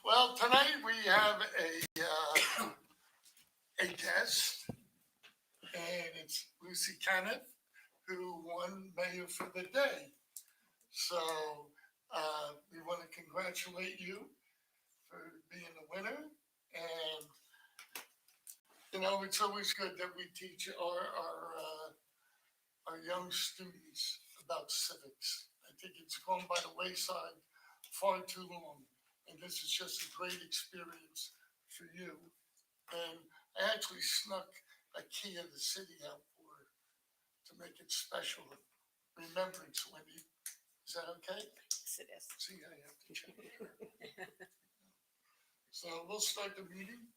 Well, tonight we have a guest, and it's Lucy Kenneth, who won Mayor for the Day. So we want to congratulate you for being the winner. And, you know, it's always good that we teach our young students about civics. I think it's gone by the wayside far too long. And this is just a great experience for you. And I actually snuck a key of the city out for her to make it special. Remembrance, Wendy. Is that okay? Yes, it is. See, I have to check with her. So we'll start the meeting.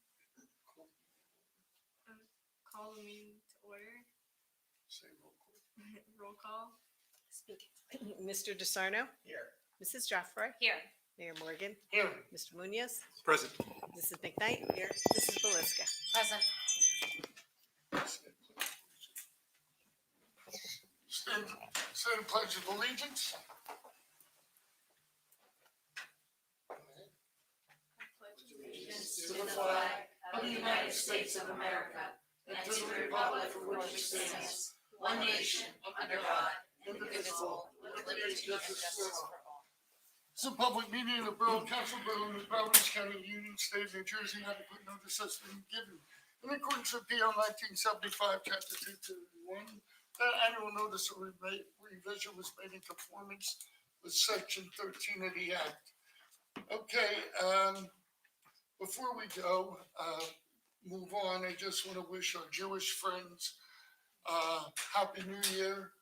Call the meeting to order. Say roll call. Roll call. Speak. Mr. DeSarno? Here. Mrs. Joffrey? Here. Mayor Morgan? Here. Mr. Munoz? Present. Mrs. McKnight? Here. Mrs. Belisca? Present. Say the pledge of allegiance. To the flag of the United States of America and to the republic for which it stands, one nation, under God, indivisible, with liberty and justice for all. It's a public meeting of the Borough Council, Borough of New Providence, County Union, State of New Jersey. Adequate notice has been given in accordance with PL 1975, Chapter 231. That annual notice of revision was made in conformance with Section 13 of the Act. Okay, before we go, move on, I just want to wish our Jewish friends Happy New Year.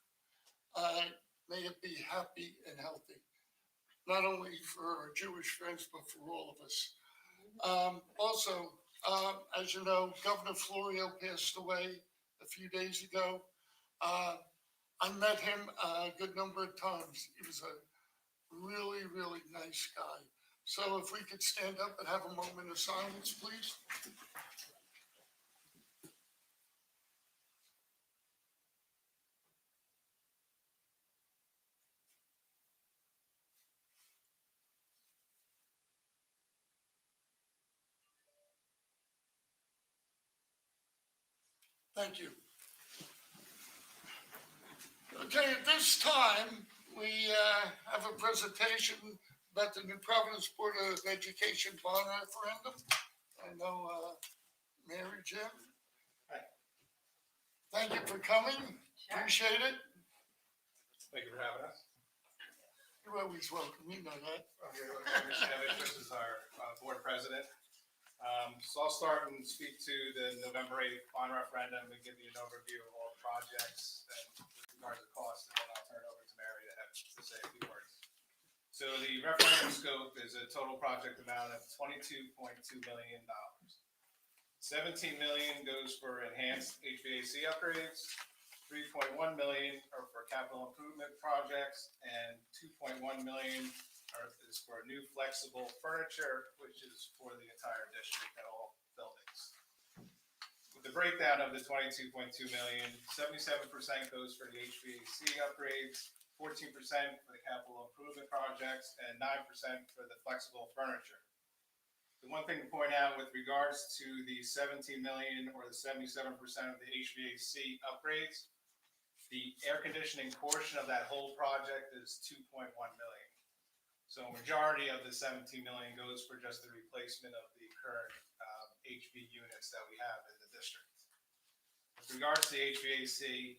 May it be happy and healthy, not only for our Jewish friends, but for all of us. Also, as you know, Governor Florio passed away a few days ago. I met him a good number of times. He was a really, really nice guy. So if we could stand up and have a moment of silence, please. Thank you. Okay, at this time, we have a presentation about the New Providence Board of Education bond referendum. I know Mary Jim. Hi. Thank you for coming. Appreciate it. Thank you for having us. You're always welcome. You know that. I'm here with Mr. Shevich, this is our board president. So I'll start and speak to the November 8th bond referendum and give you an overview of all the projects and with regards to costs, and then I'll turn it over to Mary to say a few words. So the referendum scope is a total project amount of $22.2 million. $17 million goes for enhanced HVAC upgrades, $3.1 million are for capital improvement projects, and $2.1 million is for new flexible furniture, which is for the entire district at all buildings. With the breakdown of the $22.2 million, 77% goes for the HVAC upgrades, 14% for the capital improvement projects, and 9% for the flexible furniture. The one thing to point out with regards to the 17 million or the 77% of the HVAC upgrades, the air conditioning portion of that whole project is 2.1 million. So a majority of the 17 million goes for just the replacement of the current HV units that we have in the district. With regards to the HVAC,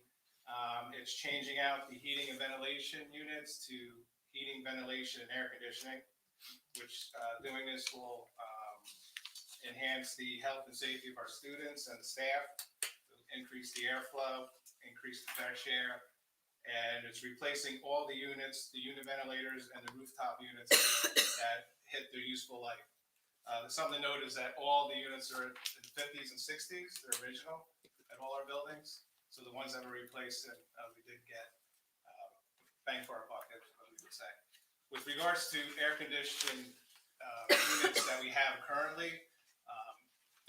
it's changing out the heating and ventilation units to heating, ventilation, and air conditioning, which doing this will enhance the health and safety of our students and the staff, increase the airflow, increase the fresh air, and it's replacing all the units, the unit ventilators and the rooftop units that hit their useful life. Something to note is that all the units are in the 50s and 60s, they're original at all our buildings. So the ones that were replaced, we did get bang for our buck, as we would say. With regards to air conditioned units that we have currently,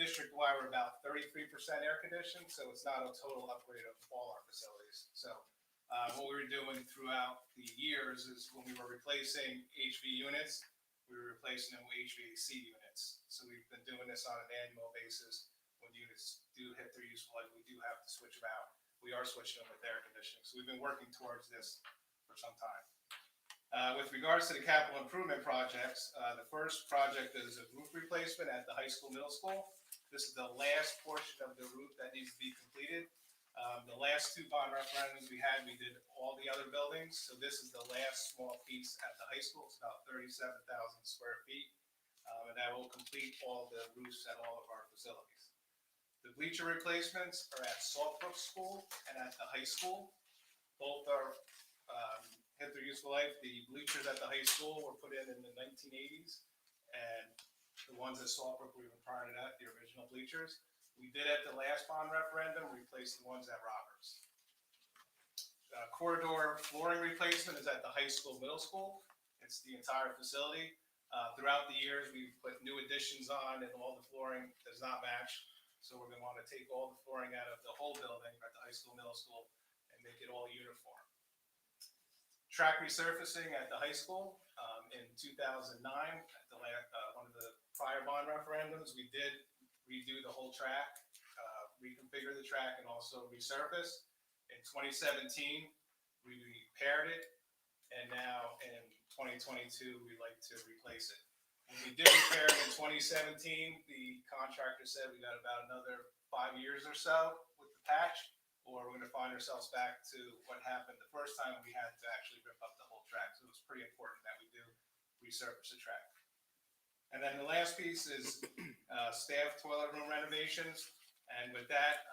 district-wide, we're about 33% air conditioned, so it's not a total upgrade of all our facilities. So what we were doing throughout the years is when we were replacing HV units, we were replacing them with HVAC units. So we've been doing this on an annual basis. When units do hit their useful life, we do have to switch them out. We are switching them with air conditioning. So we've been working towards this for some time. With regards to the capital improvement projects, the first project is a roof replacement at the high school, middle school. This is the last portion of the roof that needs to be completed. The last two bond referendums we had, we did all the other buildings. So this is the last small piece at the high school. It's about 37,000 square feet. And that will complete all the roofs at all of our facilities. The bleacher replacements are at Saltbrook School and at the high school. Both are hit their useful life. The bleachers at the high school were put in the 1980s, and the ones at Saltbrook were even prior to that, the original bleachers. We did at the last bond referendum replace the ones at Roberts. Corridor flooring replacement is at the high school, middle school. It's the entire facility. Throughout the years, we've put new additions on, and all the flooring does not match. So we're going to want to take all the flooring out of the whole building at the high school, middle school, and make it all uniform. Track resurfacing at the high school in 2009, at the one of the prior bond referendums, we did redo the whole track, reconfigure the track, and also resurface. In 2017, we repaired it, and now in 2022, we'd like to replace it. When we did repair it in 2017, the contractor said we got about another 5 years or so with the patch, or we're gonna find ourselves back to what happened the first time we had to actually rip up the whole track. So it was pretty important that we do resurface the track. And then the last piece is staff toilet room renovations. And with that,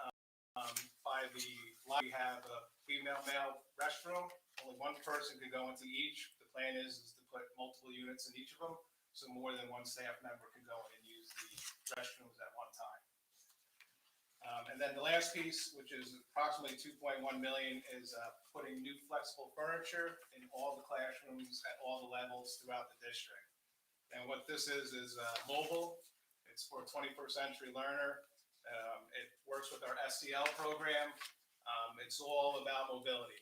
by the lot, we have a female-male restroom. Only one person can go into each. The plan is to put multiple units in each of them, so more than one staff member can go in and use the restrooms at one time. And then the last piece, which is approximately $2.1 million, is putting new flexible furniture in all the classrooms at all the levels throughout the district. And what this is mobile. It's for a 21st century learner. It works with our SCL program. It's all about mobility,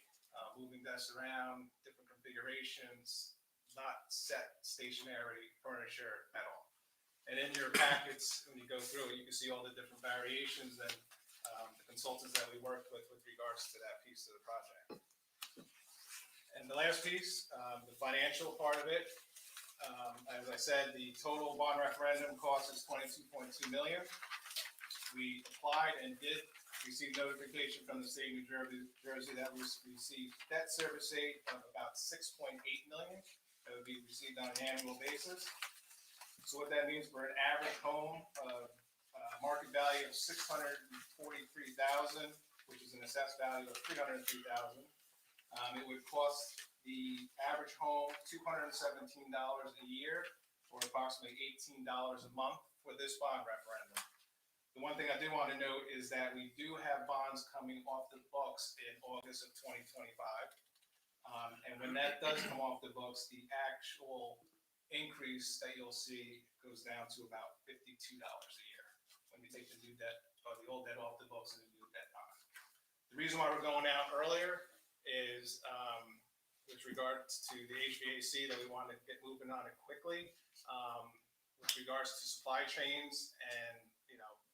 moving desks around, different configurations, not set stationary furniture at all. And in your packets, when you go through it, you can see all the different variations and the consultants that we worked with regards to that piece of the project. And the last piece, the financial part of it, as I said, the total bond referendum cost is $22.2 million. We applied and did receive notification from the state of New Jersey that we received debt service aid of about $6.8 million that would be received on an annual basis. So what that means for an average home of market value of $643,000, which is an assessed value of $303,000, it would cost the average home $217 a year, or approximately $18 a month for this bond referendum. The one thing I do want to note is that we do have bonds coming off the books in August of 2025. And when that does come off the books, the actual increase that you'll see goes down to about $52 a year when you take the new debt or the old debt off the books and the new debt on. The reason why we're going out earlier is with regards to the HVAC that we want to get moving on it quickly. With regards to supply chains and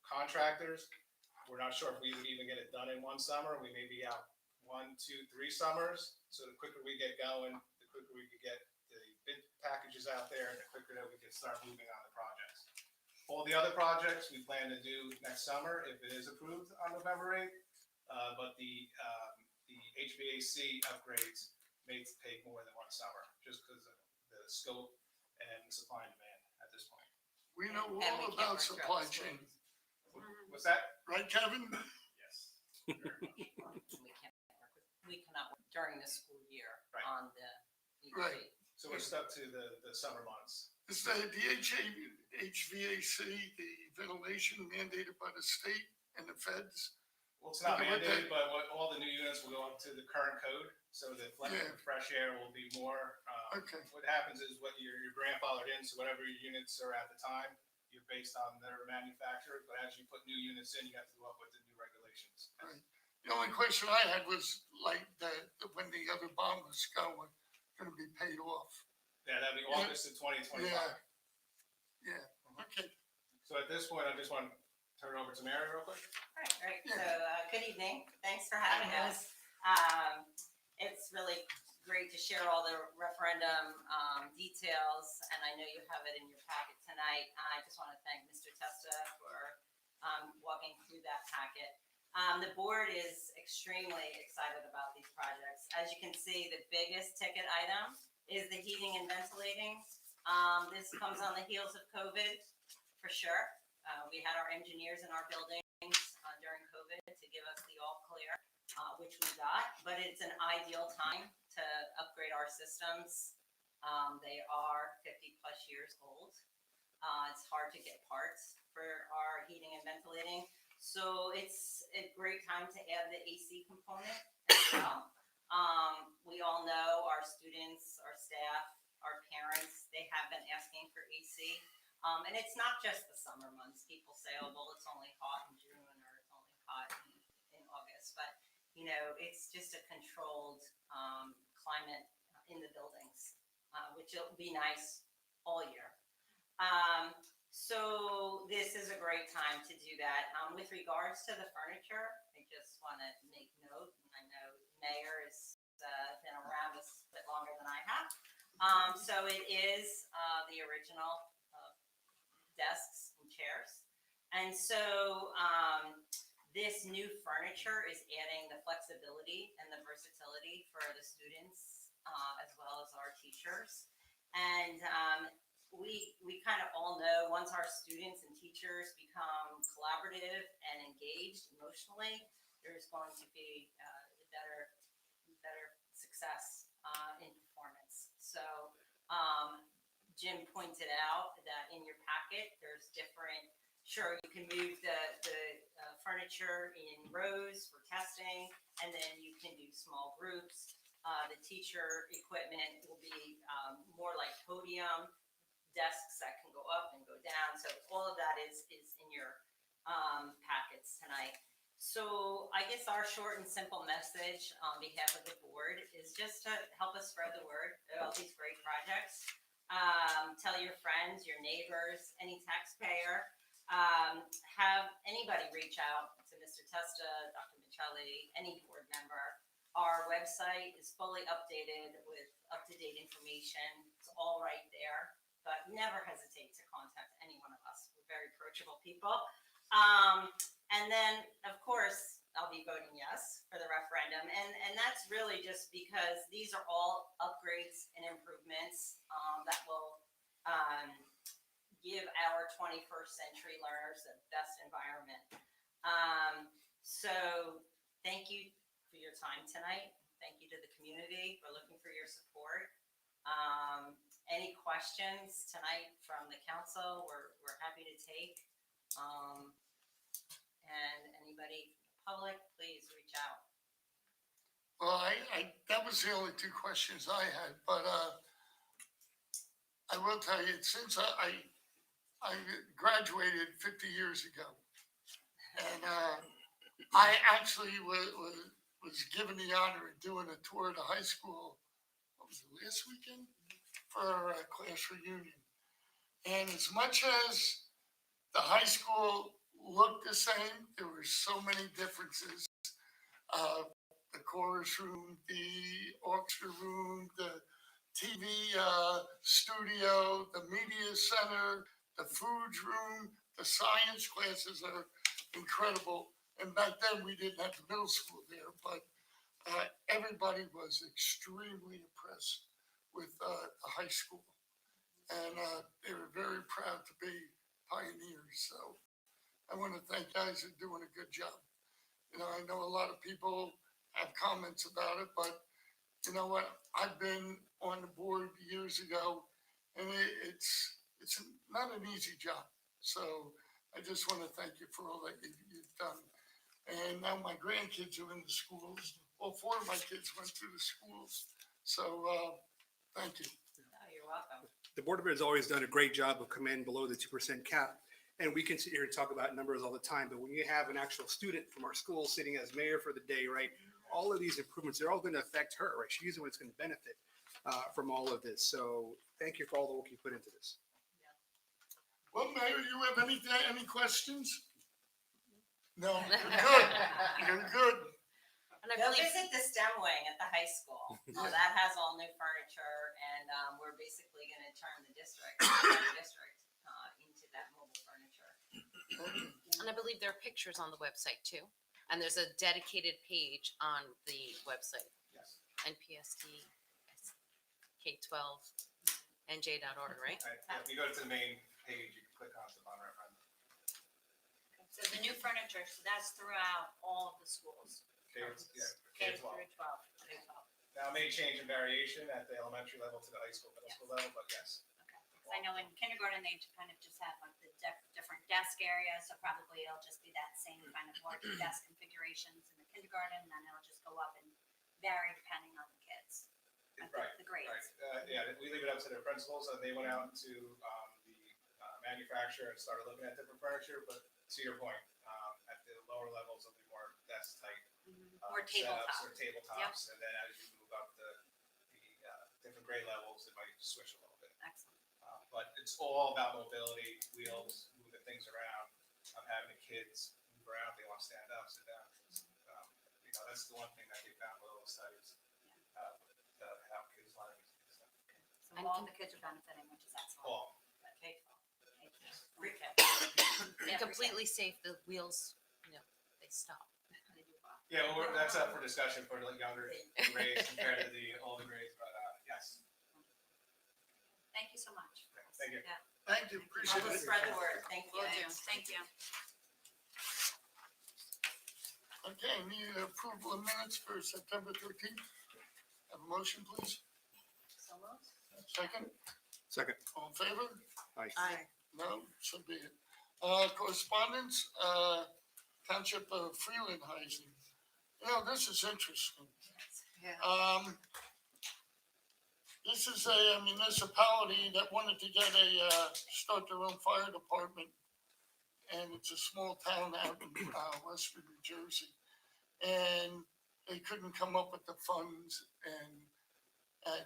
contractors, we're not sure if we would even get it done in one summer. We may be out 1, 2, 3 summers. So the quicker we get going, the quicker we can get the bid packages out there, and the quicker that we can start moving on the projects. All the other projects we plan to do next summer if it is approved on November 8th. But the HVAC upgrades may take more than one summer just because of the scope and the supply and demand at this point. We know And all we can't about work supply throughout the chain, What's that? right, Kevin? Yes. We cannot work during the school year Right. on the Right. So we're stuck to the summer months. Is the HVAC, the ventilation mandated by the state and the feds? Well, it's not Okay, with mandated, but all the new units will go up to the current code, so the Yeah. fresh air will be more. Okay. What happens is what you're grandfathered in, so whatever your units are at the time, you're based on their manufacturer, but as you put new units in, you have to go up with the new regulations. Right. The only question I had was like when the other bond was going to be paid off. Yeah, that'd be August of 2025. Yeah, okay. So at this point, I just want to turn it over to Mary real quick. All right. Yeah. So, good evening. Thanks for having us. It's really great to share all the referendum details, and I know you have it in your packet tonight. I just want to thank Mr. Testa for walking through that packet. The board is extremely excited about these projects. As you can see, the biggest ticket item is the heating and ventilating. This comes on the heels of COVID, for sure. We had our engineers in our buildings during COVID to give us the all clear, which we got, but it's an ideal time to upgrade our systems. They are 50 plus years old. It's hard to get parts for our heating and ventilating. So it's a great time to add the AC component as well. We all know our students, our staff, our parents, they have been asking for AC. And it's not just the summer months. People say, oh, well, it's only hot in June or it's only hot in August. But, you know, it's just a controlled climate in the buildings, which will be nice all year. So this is a great time to do that. With regards to the furniture, I just want to make note, and I know Mayor has been around a bit longer than I have. So it is the original desks and chairs. And so this new furniture is adding the flexibility and the versatility for the students as well as our teachers. And we kind of all know once our students and teachers become collaborative and engaged emotionally, there's going to be better success in performance. So Jim pointed out that in your packet, there's different, sure, you can move the furniture in rows for testing, and then you can do small groups. The teacher equipment will be more like podium, desks that can go up and go down. So all of that is in your packets tonight. So I guess our short and simple message on behalf of the board is just to help us spread the word about these great projects. Tell your friends, your neighbors, any taxpayer, have anybody reach out to Mr. Testa, Dr. Michelli, any board member. Our website is fully updated with up-to-date information. It's all right there, but never hesitate to contact any one of us. We're very approachable people. And then, of course, I'll be voting yes for the referendum. And that's really just because these are all upgrades and improvements that will give our 21st century learners the best environment. So thank you for your time tonight. Thank you to the community. We're looking for your support. Any questions tonight from the council, we're happy to take. And anybody from the public, please reach out. Well, that was the only two questions I had, but I will tell you, since I graduated 50 years ago, and I actually was given the honor of doing a tour of the high school, what was it, last weekend? For our class reunion. And as much as the high school looked the same, there were so many differences. The chorus room, the orchestra room, the TV studio, the media center, the food room, the science classes are incredible. And back then we didn't have the middle school there, but everybody was extremely impressed with the high school. And they were very proud to be pioneers. So I want to thank you guys for doing a good job. You know, I know a lot of people have comments about it, but you know what? I've been on the board years ago, and it's not an easy job. So I just want to thank you for all that you've done. And now my grandkids are in the schools. All four of my kids went through the schools. So thank you. Oh, you're welcome. The Board of Ed has always done a great job of coming below the 2% cap. And we can sit here and talk about numbers all the time, but when you have an actual student from our school sitting as mayor for the day, right? All of these improvements, they're all going to affect her, right? She's the one that's going to benefit. from all of this. So thank you for all the work you put into this. Well, Mayor, you have any questions? No, you're good. You're good. And I Go believe, visit the STEM wing at the high school. That has all new furniture, and we're basically going to turn the district into that mobile furniture. and I believe there are pictures on the website too. And there's a dedicated page on the website, Yes. NPSD, K-12, NJ.org, right? If you go to the main page, you can click on the bond referendum. So the new furniture, so that's throughout all of the schools, K K through 12. through 12. Now, it may change in variation at the elementary level to the high school, middle school level, but yes. Okay. 'Cause I know in kindergarten, they kind of just have like the different desk areas, so probably it'll just be that same kind of large desk configurations in the kindergarten, and then it'll just go up and vary depending on the kids, Right, the grades. right. Yeah, we leave it up to the principals, and they went out to the manufacturer and started looking at different furniture, but to your point, at the lower levels, it'll be more desk type. More tabletop. Setups or tabletops, and then as you move up the different grade levels, it might switch a little bit. Excellent. But it's all about mobility, wheels, moving things around, having the kids move around, they want to stand up, sit down. That's the one thing that they found with all the studies, how kids learn and stuff. So all the kids are benefiting, which is excellent. All. K-12. Pre-K. And completely safe, the wheels, they stop. They do well. Yeah, well, that's up for discussion for the younger grades compared to the older grades, but yes, Thank you so much. thank you. Yeah, Thank you, appreciate I'll it. spread the word. Thank you. will do. Thank you. Okay, need approval of minutes for September 13th. Have a motion, please. So moved. Second, Second. all in favor? Aye. No, so be it. Correspondence, Township of Freelandheisen. This is interesting. Yeah. This is a municipality that wanted to get start their own fire department. And it's a small town out in western New Jersey. And they couldn't come up with the funds and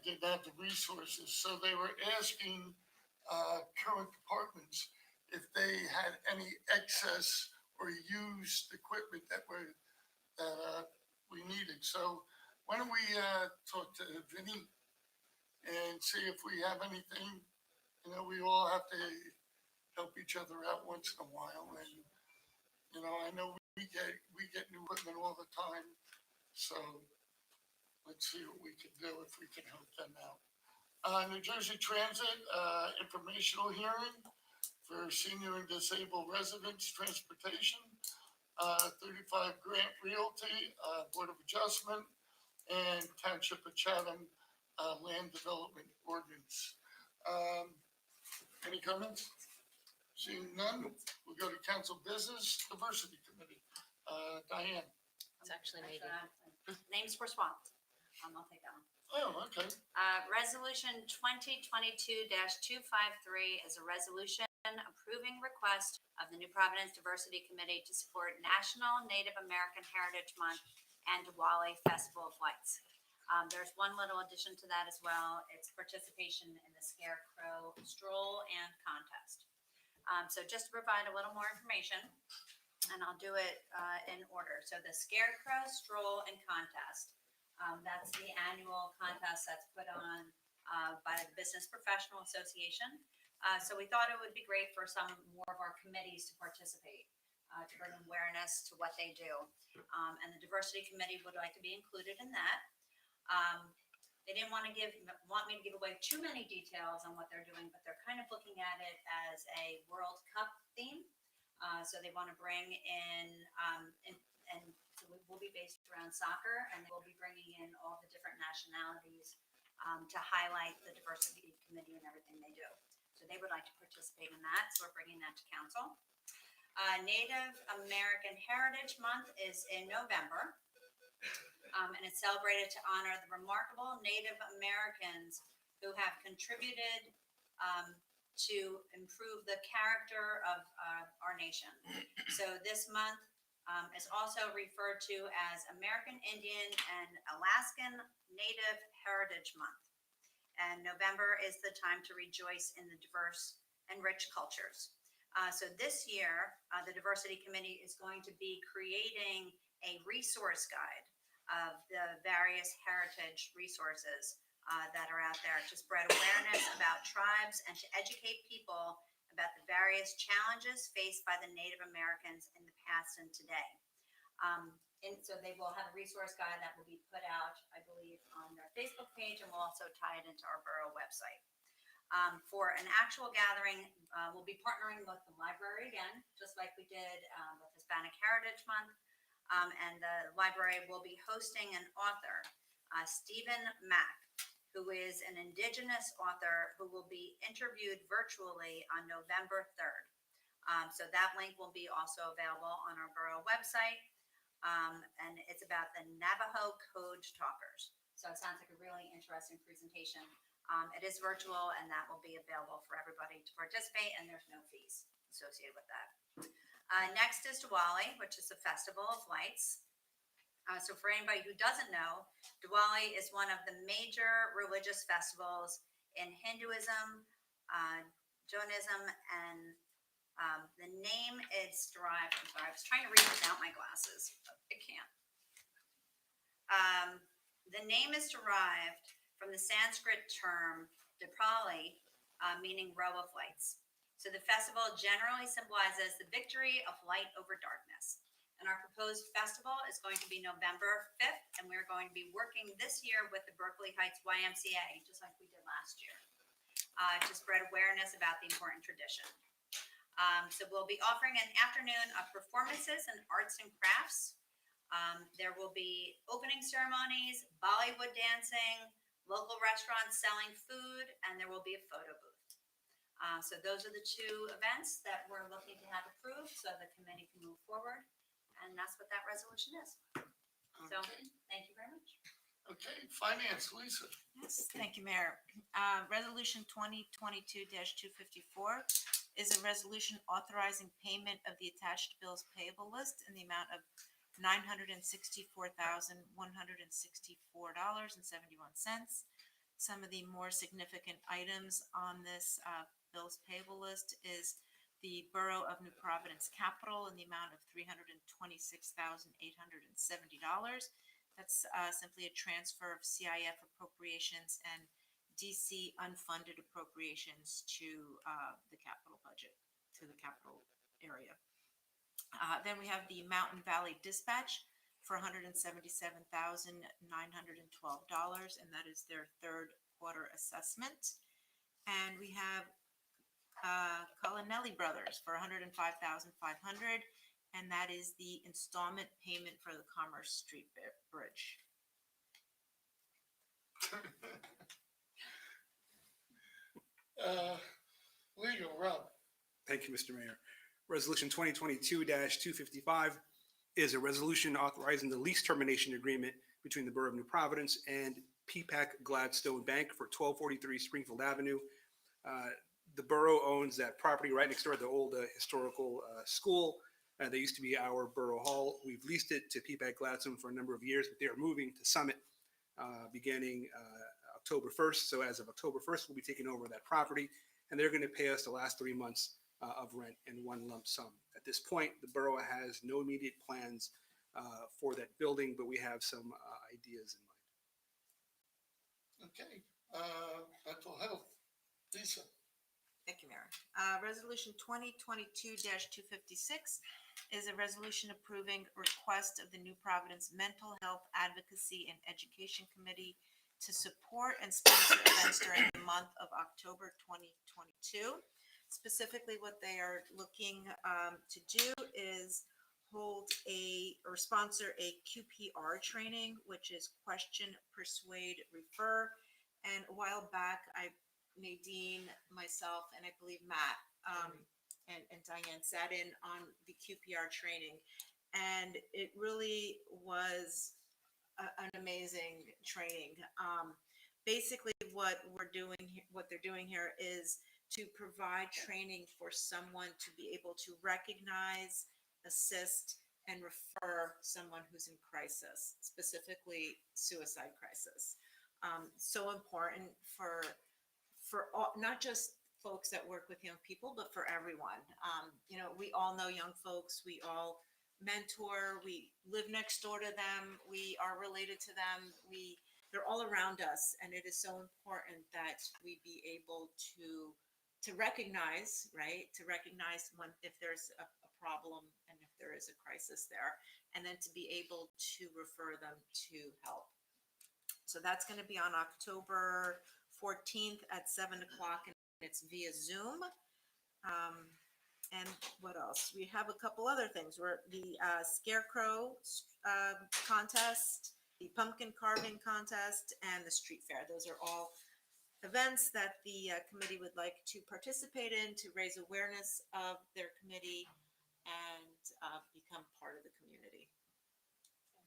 didn't have the resources. So they were asking current departments if they had any excess or used equipment that we needed. So why don't we talk to Vinny and see if we have anything? We all have to help each other out once in a while, and I know we get new equipment all the time, so let's see what we can do if we can help them out. New Jersey Transit informational hearing for senior and disabled residents transportation, 35 Grant Realty, Board of Adjustment, and Township of Chatham Land Development Ordinance. Any comments? Seeing none, we'll go to Council Business Diversity Committee. Diane. It's actually maybe. Names for swapped. I'll take that one. Oh, okay. Resolution 2022-253 is a resolution approving request of the New Providence Diversity Committee to support National Native American Heritage Month and Diwali Festival of Lights. There's one little addition to that as well. It's participation in the Scarecrow Stroll and Contest. So just to provide a little more information, and I'll do it in order. So the Scarecrow Stroll and Contest, that's the annual contest that's put on by the Business Professional Association. So we thought it would be great for some more of our committees to participate, to bring awareness to what they do. And the Diversity Committee would like to be included in that. They didn't want me to give away too many details on what they're doing, but they're kind of looking at it as a World Cup theme. So they want to bring in, and so we will be based around soccer, and we'll be bringing in all the different nationalities to highlight the Diversity Committee and everything they do. So they would like to participate in that, so we're bringing that to council. Native American Heritage Month is in November. And it's celebrated to honor the remarkable Native Americans who have contributed to improve the character of our nation. So this month is also referred to as American Indian and Alaskan Native Heritage Month. and November is the time to rejoice in the diverse and rich cultures. So this year, the Diversity Committee is going to be creating a resource guide of the various heritage resources that are out there to spread awareness about tribes and to educate people about the various challenges faced by the Native Americans in the past and today. And so they will have a resource guide that will be put out, I believe, on their Facebook page, and we'll also tie it into our borough website. For an actual gathering, we'll be partnering with the library again, just like we did with Hispanic Heritage Month. And the library will be hosting an author, Stephen Mack, who is an Indigenous author who will be interviewed virtually on November 3rd. So that link will be also available on our borough website. And it's about the Navajo Code Talkers. So it sounds like a really interesting presentation. It is virtual, and that will be available for everybody to participate, and there's no fees associated with that. Next is Diwali, which is a festival of lights. So for anybody who doesn't know, Diwali is one of the major religious festivals in Hinduism, Jainism, and the name is derived, I'm sorry, I was trying to read without my glasses, but I can't. The name is derived from the Sanskrit term Dipali, meaning row of lights. So the festival generally symbolizes the victory of light over darkness. And our proposed festival is going to be November 5th, and we're going to be working this year with the Berkeley Heights YMCA, just like we did last year, to spread awareness about the important tradition. So we'll be offering an afternoon of performances and arts and crafts. There will be opening ceremonies, Bollywood dancing, local restaurants selling food, and there will be a photo booth. So those are the two events that we're looking to have approved so the committee can move forward. And that's what that resolution is. So, Okay, thank you very much. okay, finance, Lisa. Yes, thank you, Mayor. Resolution 2022-254 is a resolution authorizing payment of the attached bills payable list in the amount of $964,164.71. Some of the more significant items on this bills payable list is the Borough of New Providence capital in the amount of $326,870. That's simply a transfer of CIF appropriations and DC unfunded appropriations to the capital budget, to the capital area. Then we have the Mountain Valley Dispatch for $177,912, and that is their third quarter assessment. And we have Colinelli Brothers for $105,500, and that is the installment payment for the Commerce Street Bridge. Legal, Rob. Thank you, Mr. Mayor. Resolution 2022-255 is a resolution authorizing the lease termination agreement between the Borough of New Providence and PPAC Gladstone Bank for 1243 Springfield Avenue. The borough owns that property right next door to the old historical school. They used to be our borough hall. We've leased it to PPAC Gladstone for a number of years, but they are moving to Summit beginning October 1st. So as of October 1st, we'll be taking over that property, and they're going to pay us the last 3 months of rent in one lump sum. At this point, the borough has no immediate plans for that building, but we have some ideas in mind. Okay, mental health, Lisa. Thank you, Mayor. Resolution 2022-256 is a resolution approving request of the New Providence Mental Health Advocacy and Education Committee to support and sponsor events during the month of October 2022. Specifically, what they are looking to do is hold or sponsor a QPR training, which is question, persuade, refer. And a while back, Nadine, myself, and I believe Matt and Diane sat in on the QPR training, and it really was an amazing training. Basically, what they're doing here is to provide training for someone to be able to recognize, assist, and refer someone who's in crisis, specifically suicide crisis. so important for all, not just folks that work with young people, but for everyone. You know, we all know young folks, we all mentor, we live next door to them, we are related to them, they're all around us, and it is so important that we be able to recognize, right? To recognize when, if there's a problem and if there is a crisis there, and then to be able to refer them to help. So that's going to be on October 14th at 7 o'clock, and it's via Zoom. And what else? We have a couple other things. The scarecrow contest, the pumpkin carving contest, and the street fair. Those are all events that the committee would like to participate in to raise awareness of their committee and become part of the community.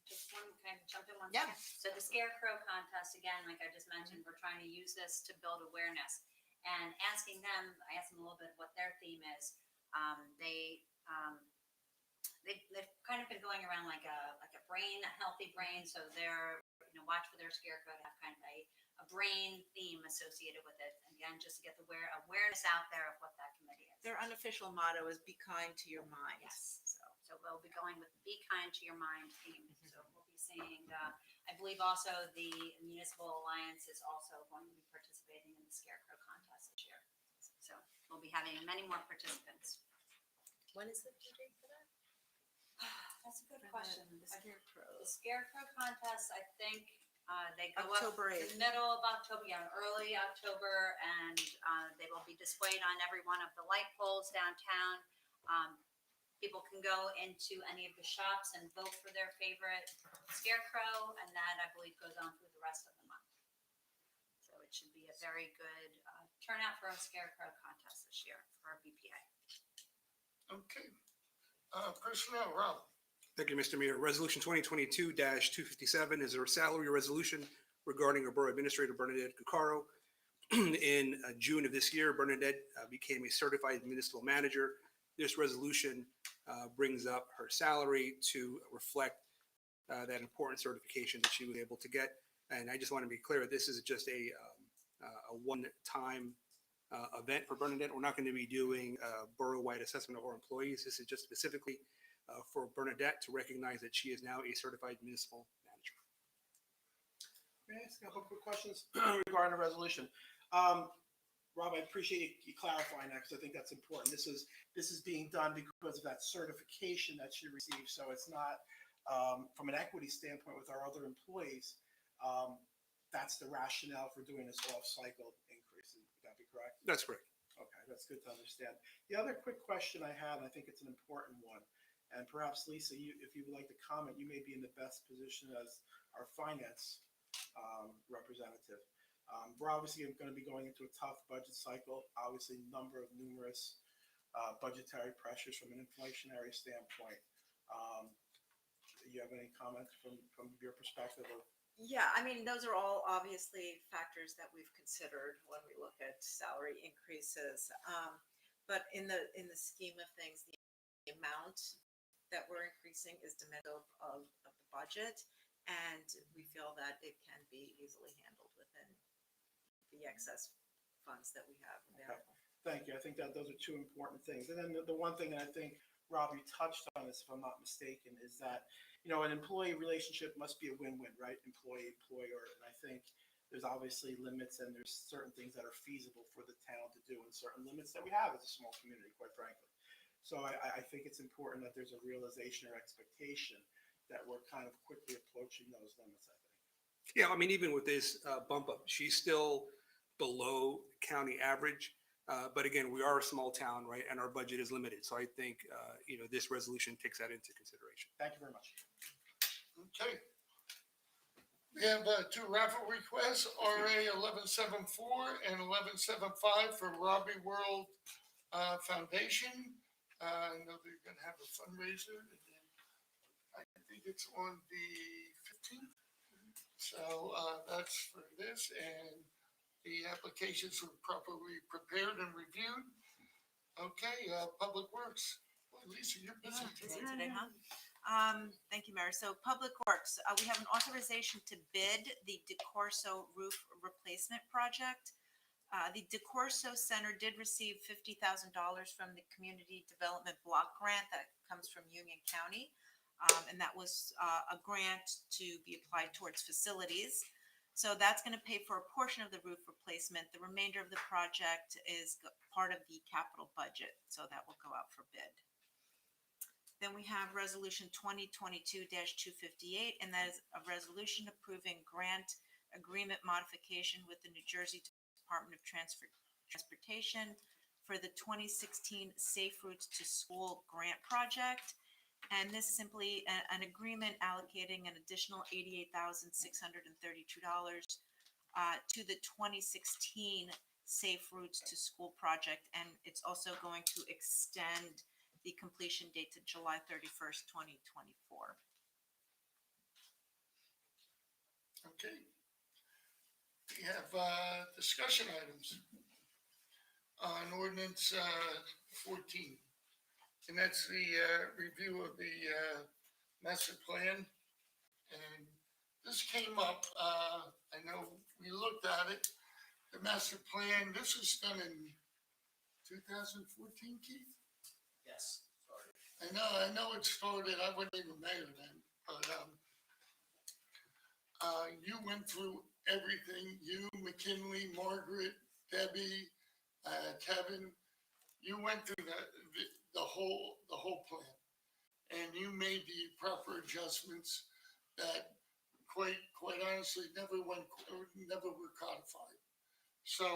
Just one, can I jump in one Yeah. second? So the scarecrow contest, again, like I just mentioned, we're trying to use this to build awareness. And asking them, I asked them a little bit what their theme is. They've kind of been going around like a brain, a healthy brain. So they're, watch for their scarecrow to have kind of a brain theme associated with it. Again, just to get the awareness out there of what that committee is. Their unofficial motto is "Be kind to your mind." Yes. So we'll be going with the Be Kind to Your Mind theme. So we'll be seeing, I believe also the Municipal Alliance is also going to be participating in the Scarecrow contest this year. So we'll be having many more participants. When is the due date for that? That's a good question. The scarecrow. The Scarecrow contest, I think, they go October up 8th. the middle of October, early October, and they will be displayed on every one of the light poles downtown. People can go into any of the shops and vote for their favorite scarecrow, and that, I believe, goes on through the rest of the month. So it should be a very good turnout for a scarecrow contest this year for our BPA. Okay. Personnel, Rob. Thank you, Mr. Mayor. Resolution 2022-257 is a salary resolution regarding our Borough Administrator Bernadette Cuccaro. In June of this year, Bernadette became a certified municipal manager. This resolution brings up her salary to reflect that important certification that she was able to get. And I just want to be clear, this is just a one-time event for Bernadette. We're not going to be doing a borough-wide assessment of our employees. This is just specifically for Bernadette to recognize that she is now a certified municipal manager. May I ask a couple of quick questions regarding the resolution? Rob, I appreciate you clarifying that because I think that's important. This is being done because of that certification that she received. So it's not from an equity standpoint with our other employees. That's the rationale for doing this off-cycle increase. Would that be correct? That's correct. Okay, that's good to understand. The other quick question I have, and I think it's an important one, and perhaps Lisa, if you would like to comment, you may be in the best position as our finance representative. We're obviously going to be going into a tough budget cycle, obviously numerous budgetary pressures from an inflationary standpoint. Do you have any comments from your perspective of? Yeah, I mean, those are all obviously factors that we've considered when we look at salary increases. But in the scheme of things, the amount that we're increasing is the middle of the budget, and we feel that it can be easily handled within the excess funds that we have available. Thank you. I think that those are two important things. And then the one thing that I think, Rob, you touched on this, if I'm not mistaken, is that, an employee relationship must be a win-win, right? Employee, employer. And I think there's obviously limits and there's certain things that are feasible for the town to do and certain limits that we have as a small community, quite frankly. So I think it's important that there's a realization or expectation that we're kind of quickly approaching those limits, I think. Yeah, I mean, even with this bump up, she's still below county average. But again, we are a small town, right? And our budget is limited. So I think, this resolution takes that into consideration. Thank you very much. Okay. We have two raffle requests, RA 1174 and 1175 for Robbie World Foundation. I know they're going to have a fundraiser, and then I think it's on the 15th. So that's for this, and the applications were properly prepared and reviewed. Okay, Public Works. Well, Lisa, you're busy Busy tonight. today, huh? Thank you, Mayor. So Public Works, we have an authorization to bid the DeCorso roof replacement project. The DeCorso Center did receive $50,000 from the Community Development Block Grant that comes from Union County. And that was a grant to be applied towards facilities. So that's going to pay for a portion of the roof replacement. The remainder of the project is part of the capital budget, so that will go out for bid. Then we have Resolution 2022-258, and that is a resolution approving grant agreement modification with the New Jersey Department of Transportation for the 2016 Safe Routes to School Grant Project. And this is simply an agreement allocating an additional $88,632 to the 2016 Safe Routes to School project, and it's also going to extend the completion date to July 31st, 2024. Okay. We have discussion items on ordinance 14. And that's the review of the master plan. And this came up, I know we looked at it, the master plan, this was done in 2014, Keith? Yes, sorry. I know it started, I wasn't even mayor then, but you went through everything, you, McKinley, Margaret, Debbie, Kevin, you went through the whole plan. And you made the proper adjustments that quite honestly never were codified. So,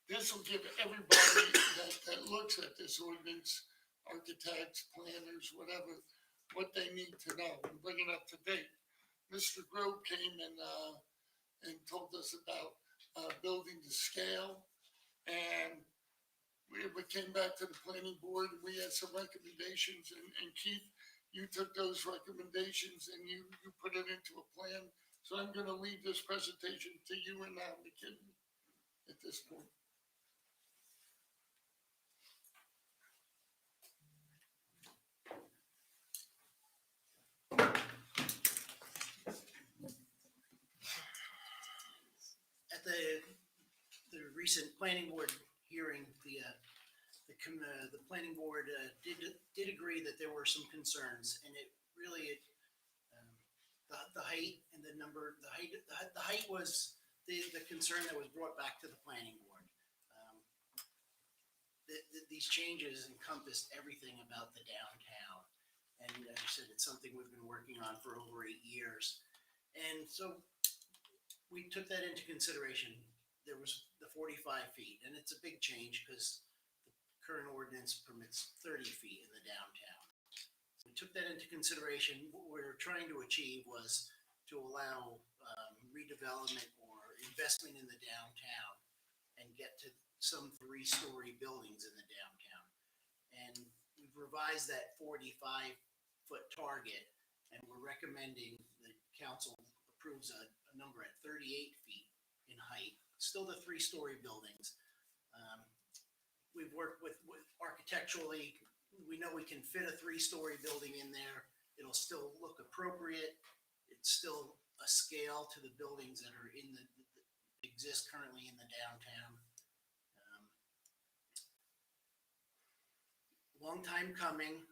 this will give everybody that looks at this ordinance, architects, planners, whatever, what they need to know and bring it up to date. Mr. Grove came and told us about building to scale, and we came back to the planning board and we had some recommendations, and Keith, you took those recommendations and you put it into a plan. So I'm gonna leave this presentation to you and McKinney at this point. At the recent planning board hearing, the planning board did agree that there were some concerns, and it really, the height and the number, the height was the concern that was brought back to the planning board. These changes encompassed everything about the downtown, and as I said, it's something we've been working on for over 8 years, and so we took that into consideration. There was the 45 feet, and it's a big change because the current ordinance permits 30 feet in the downtown. We took that into consideration. What we were trying to achieve was to allow redevelopment or investment in the downtown and get to some 3-story buildings in the downtown. And we've revised that 45-foot target, and we're recommending the council approves a number at 38 feet in height, still the 3-story buildings. We've worked with architecturally, we know we can fit a 3-story building in there. It'll still look appropriate. It's still a scale to the buildings that are exist currently in the downtown. Long time coming.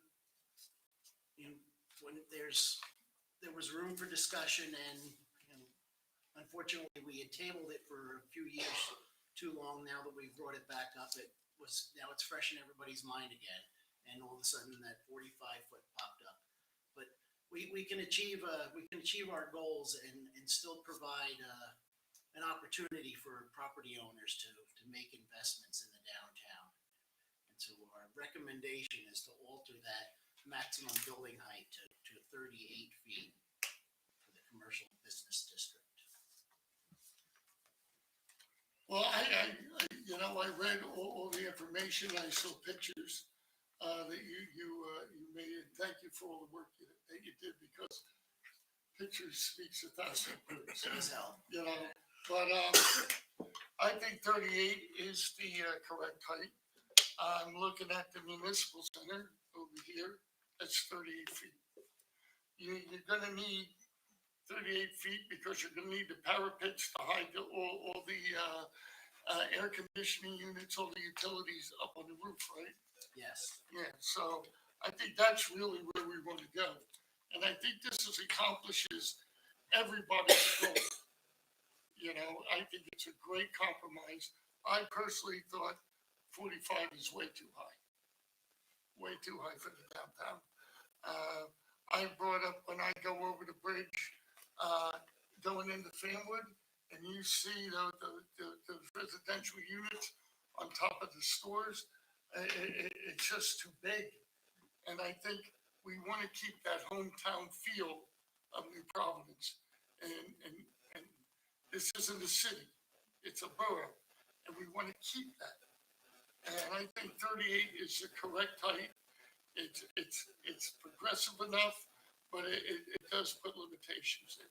When there was room for discussion, and unfortunately we had tabled it for a few years too long. Now that we've brought it back up, now it's fresh in everybody's mind again, and all of a sudden that 45-foot popped up. But we can achieve our goals and still provide an opportunity for property owners to make investments in the downtown. And so our recommendation is to alter that maximum building height to 38 feet for the commercial business district. Well, I read all the information. I saw pictures that you made. Thank you for all the work that you did, because pictures speaks 1,000 words. It is hell. But I think 38 is the correct height. I'm looking at the municipal center over here, that's 38 feet. You're gonna need 38 feet because you're gonna need the parapets to hide all the, air conditioning units, all the utilities up on the roof, right? Yes. Yeah, so I think that's really where we want to go. And I think this accomplishes everybody's goal. You know, I think it's a great compromise. I personally thought 45 is way too high. Way too high for the downtown. I brought up when I go over the bridge, going into Fanwood, and you see the residential units on top of the stores, it's just too big. And I think we want to keep that hometown feel of New Providence. And this isn't a city, it's a borough, and we want to keep that. And I think 38 is the correct height. It's progressive enough, but it does put limitations in.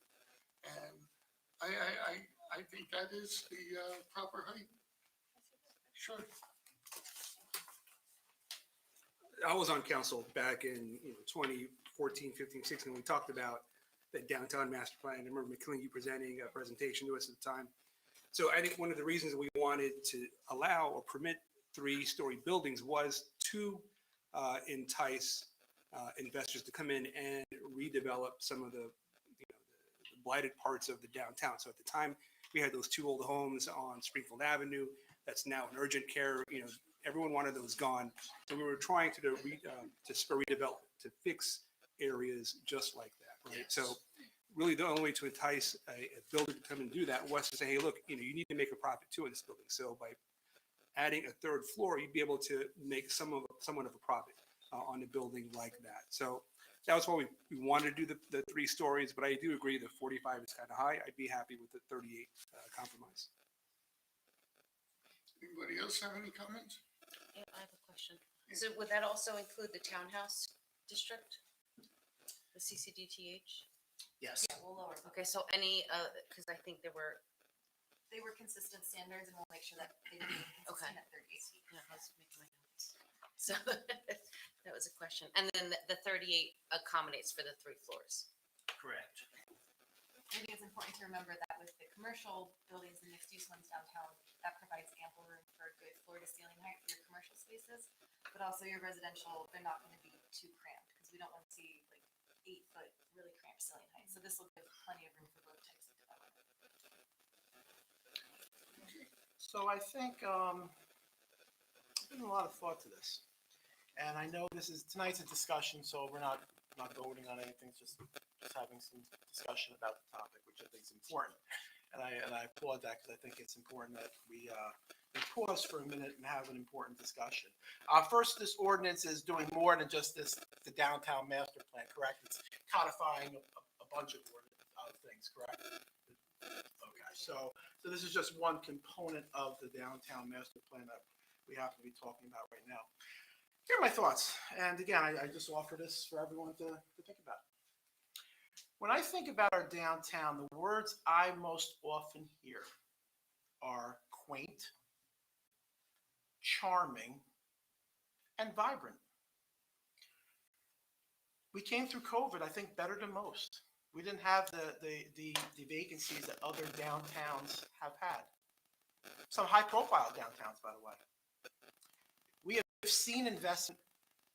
And I think that is the proper height. Sure. I was on council back in 2014, 15, 16. When we talked about the downtown master plan. I remember McKinley, you presenting a presentation to us at the time. So I think one of the reasons we wanted to allow or permit 3-story buildings was to entice investors to come in and redevelop some of the blighted parts of the downtown. So at the time, we had those 2 old homes on Springfield Avenue. That's now in urgent care. Everyone wanted those gone. So we were trying to redevelop, to fix areas just like that, right? Yes. So really the only way to entice a builder to come and do that was to say, hey, look, you need to make a profit too in this building. So by adding a 3rd floor, you'd be able to make somewhat of a profit on a building like that. So that was why we wanted to do the 3 stories, but I do agree that 45 is kind of high. I'd be happy with the 38 compromise. Anybody else have any comments? Yeah, I have a question. So would that also include the townhouse district? The CCDTH? Yes. Yeah, we'll lower. Okay, so any, because I think there were, They were consistent standards and we'll make sure that they remain Okay. consistent at 38 feet. yeah, I was making my notes. So that was a question. And then the 38 accommodates for the 3 floors. Correct. I think it's important to remember that with the commercial buildings and mixed use ones downtown, that provides ample room for good floor to ceiling height for your commercial spaces. But also your residential, they're not gonna be too cramped, because we don't want to see like 8-foot really cramped ceiling height. So this will give plenty of room for both types of development. So I think, there's been a lot of thought to this. And I know tonight's a discussion, so we're not voting on anything, just having some discussion about the topic, which I think is important. And I applaud that because I think it's important that we pause for a minute and have an important discussion. First, this ordinance is doing more than just the downtown master plan, correct? It's codifying a bunch of things, correct? Okay, so this is just one component of the downtown master plan that we happen to be talking about right now. Here are my thoughts, and again, I just offer this for everyone to think about. When I think about our downtown, the words I most often hear are quaint, charming, and vibrant. We came through COVID, I think, better than most. We didn't have the vacancies that other downtowns have had. Some high-profile downtowns, by the way. We have seen investment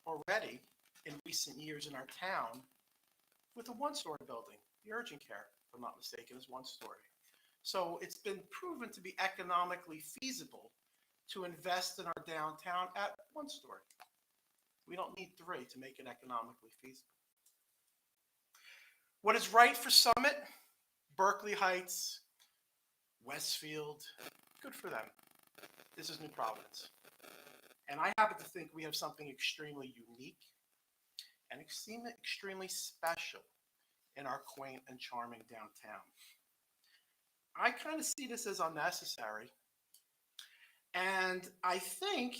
already in recent years in our town with a 1-story building. The urgent care, if I'm not mistaken, is 1-story. So it's been proven to be economically feasible to invest in our downtown at 1-story. We don't need 3 to make it economically feasible. What is right for Summit, Berkeley Heights, Westfield, good for them. This is New Providence. And I happen to think we have something extremely unique and extremely special in our quaint and charming downtown. I kind of see this as unnecessary. And I think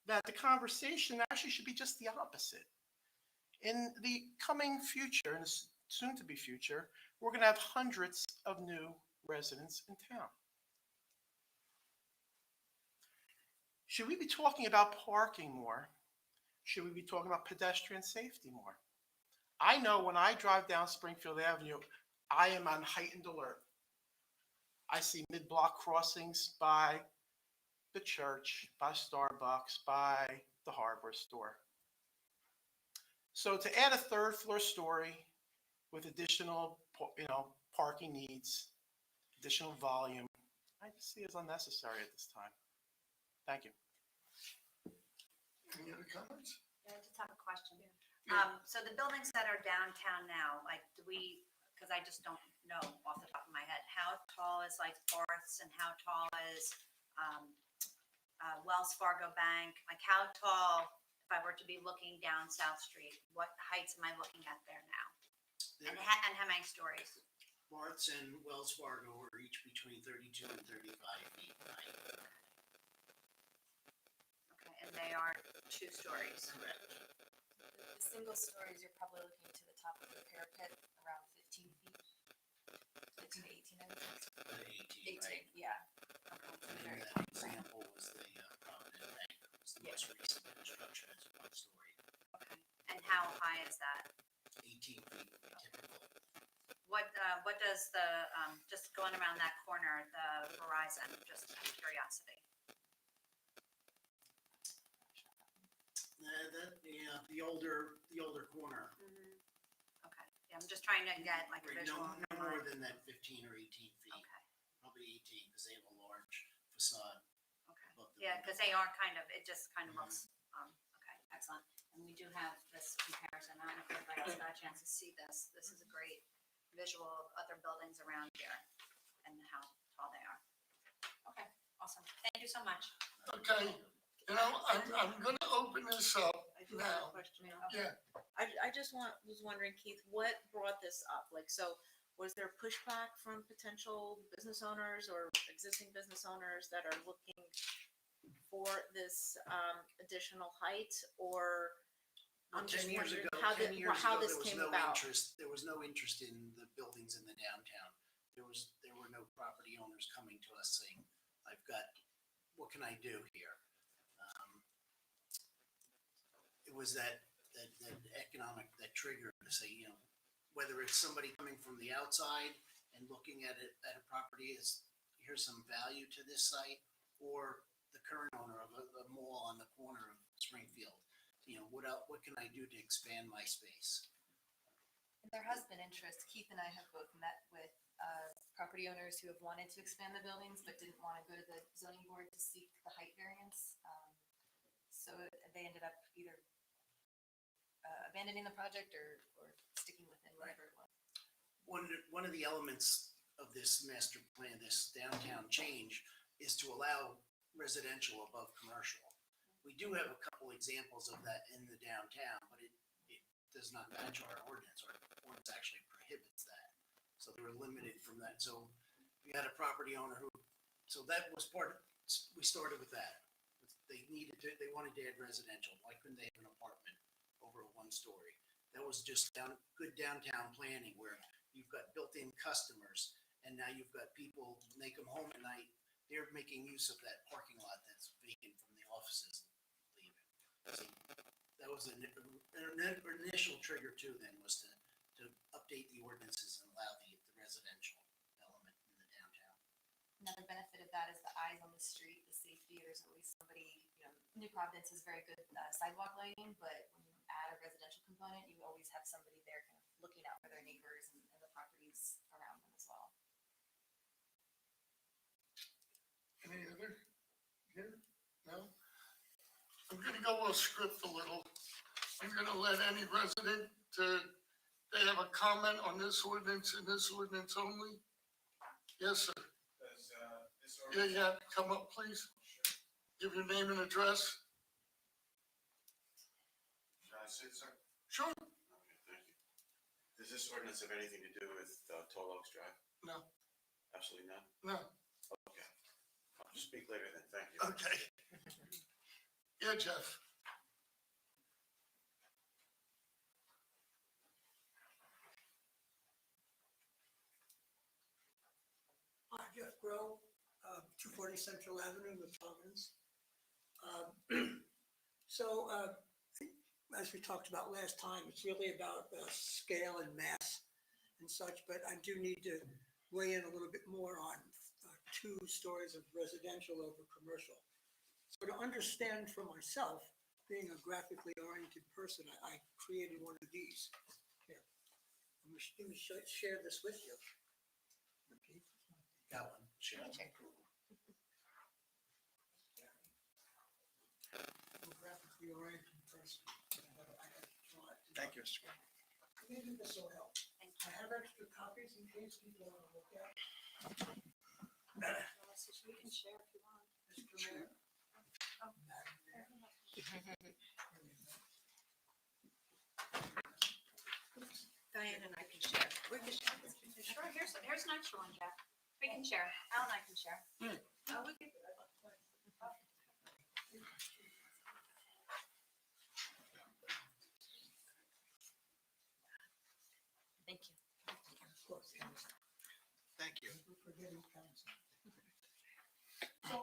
that the conversation actually should be just the opposite. In the coming future, and soon to be future, we're going to have hundreds of new residents in town. Should we be talking about parking more should we be talking about pedestrian safety more? I know when I drive down Springfield Avenue, I am on heightened alert. I see mid-block crossings by the church, by Starbucks, by the hardware store. So to add a third floor story with additional, parking needs, additional volume, I just see as unnecessary at this time. Thank you. Any other comments? I just have a question. Yeah. So the buildings that are downtown now, like, because I just don't know off the top of my head, how tall is like Barth's and how tall is Wells Fargo Bank? Like, how tall, if I were to be looking down South Street, what heights am I looking at there now? And how many stories? Bart's and Wells Fargo are each between 32 and 35 feet high. Okay, and they are 2 stories. Correct. The single stories, you're probably looking to the top of the parapet, around 15 feet. 15 to 18, I would say. 18, right? Yeah. And Very that tall. example was the Provident Bank, it was the most recent construction, it's 1 story, Okay, and how high is that? 18 feet typical. What does the, just going around that corner, the Verizon, just out of curiosity? The older corner, Okay, yeah, I'm just trying to get like a right, visual. no in more mind. than that 15 or 18 feet, Okay, probably 18, because they have a large facade. okay. above the Yeah, window. because they are kind of, it just kind of Mhm. looks, okay, excellent. And we do have this comparison. I don't know if everybody else got a chance to see this. This is a great visual of other buildings around here and how tall they are. Okay, awesome. Thank you so much. Okay, I'm gonna open this up I do have a now. question. Yeah, I just was wondering, Keith, what brought this up? Like, so was there pushback from potential business owners or existing business owners that are looking for this additional height, or? Well, I'm just 10 years wondering ago, how 10 years how ago, this there was came no about. interest, there was no interest in the buildings in the downtown. There were no property owners coming to us saying, what can I do here? It was that economic, that trigger to say, whether it's somebody coming from the outside and looking at a property as, here's some value to this site, or the current owner of a mall on the corner of Springfield. What can I do to expand my space? And there has been interest. Keith and I have both met with property owners who have wanted to expand the buildings but didn't want to go to the zoning board to seek the height variance. So they ended up either abandoning the project or sticking with it, whatever it was. One of the elements of this master plan, this downtown change, is to allow residential above commercial. We do have a couple examples of that in the downtown, but it does not match our ordinance. Our ordinance actually prohibits that. So they were limited from that. So we had a property owner so that was we started with that. They wanted to add residential. Why couldn't they have an apartment over a 1-story? That was just good downtown planning where you've got built-in customers, and now you've got people, when they come home at night, they're making use of that parking lot that's vacant from the offices leaving. So that was an initial trigger too, then, was to update the ordinances and allow the residential element in the downtown. Another benefit of that is the eyes on the street, the safety. There's always somebody, New Providence is very good sidewalk lighting, but when you add a residential component, you always have somebody there kind of looking out for their neighbors and the properties around them as well. any other? Here? No? I'm gonna go off script a little. I'm gonna let any resident, they have a comment on this ordinance and this ordinance only? Yes, sir. Does, this Yeah, come up, please. Give your name and address. Can I sit, sir? Sure. Okay, thank you. Does this ordinance have anything to do with Tall Oaks Drive? No, Absolutely not? no, Okay. I'll just speak later then, thank you. okay. Yeah, Jeff. Hi, Jeff Grow, 240 Central Avenue, New Providence. So as we talked about last time, it's really about scale and mass and such, but I do need to weigh in a little bit more on 2 stories of residential over commercial. So to understand for myself, being a graphically oriented person, I created one of these. Here, let me share this with you. Okay. Got one, sure. I'm a graphically oriented person. I had to draw it. Thank you, Mr. Chairman. Maybe this will help. I have extra copies in case people want to look at. We can share if you want. Mr. Mayor. Diane and I can share. We can share. Sure, here's an extra one, Jeff. We can share. Al and I can share. Oh, we can. Thank you. Of course. Thank you. We're forgetting council. So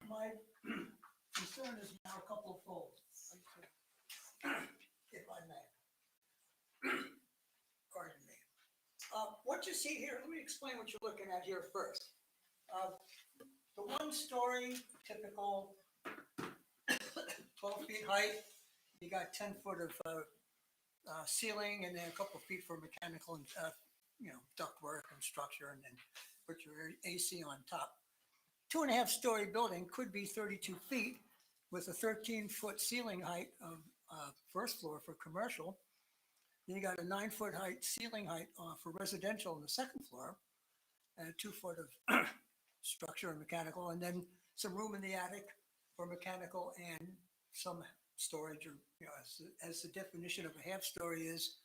my concern is now a couple fold, if I may. Pardon me. What you see here, let me explain what you're looking at here first. The 1-story typical 12 feet height, you got 10 foot of ceiling and then a couple feet for mechanical and, ductwork and structure, and then put your AC on top. 2.5-story building could be 32 feet with a 13-foot ceiling height of first floor for commercial. Then you got a 9-foot height ceiling height for residential on the second floor, and a 2 foot of structure and mechanical, and then some room in the attic for mechanical and some storage, or as the definition of a half story is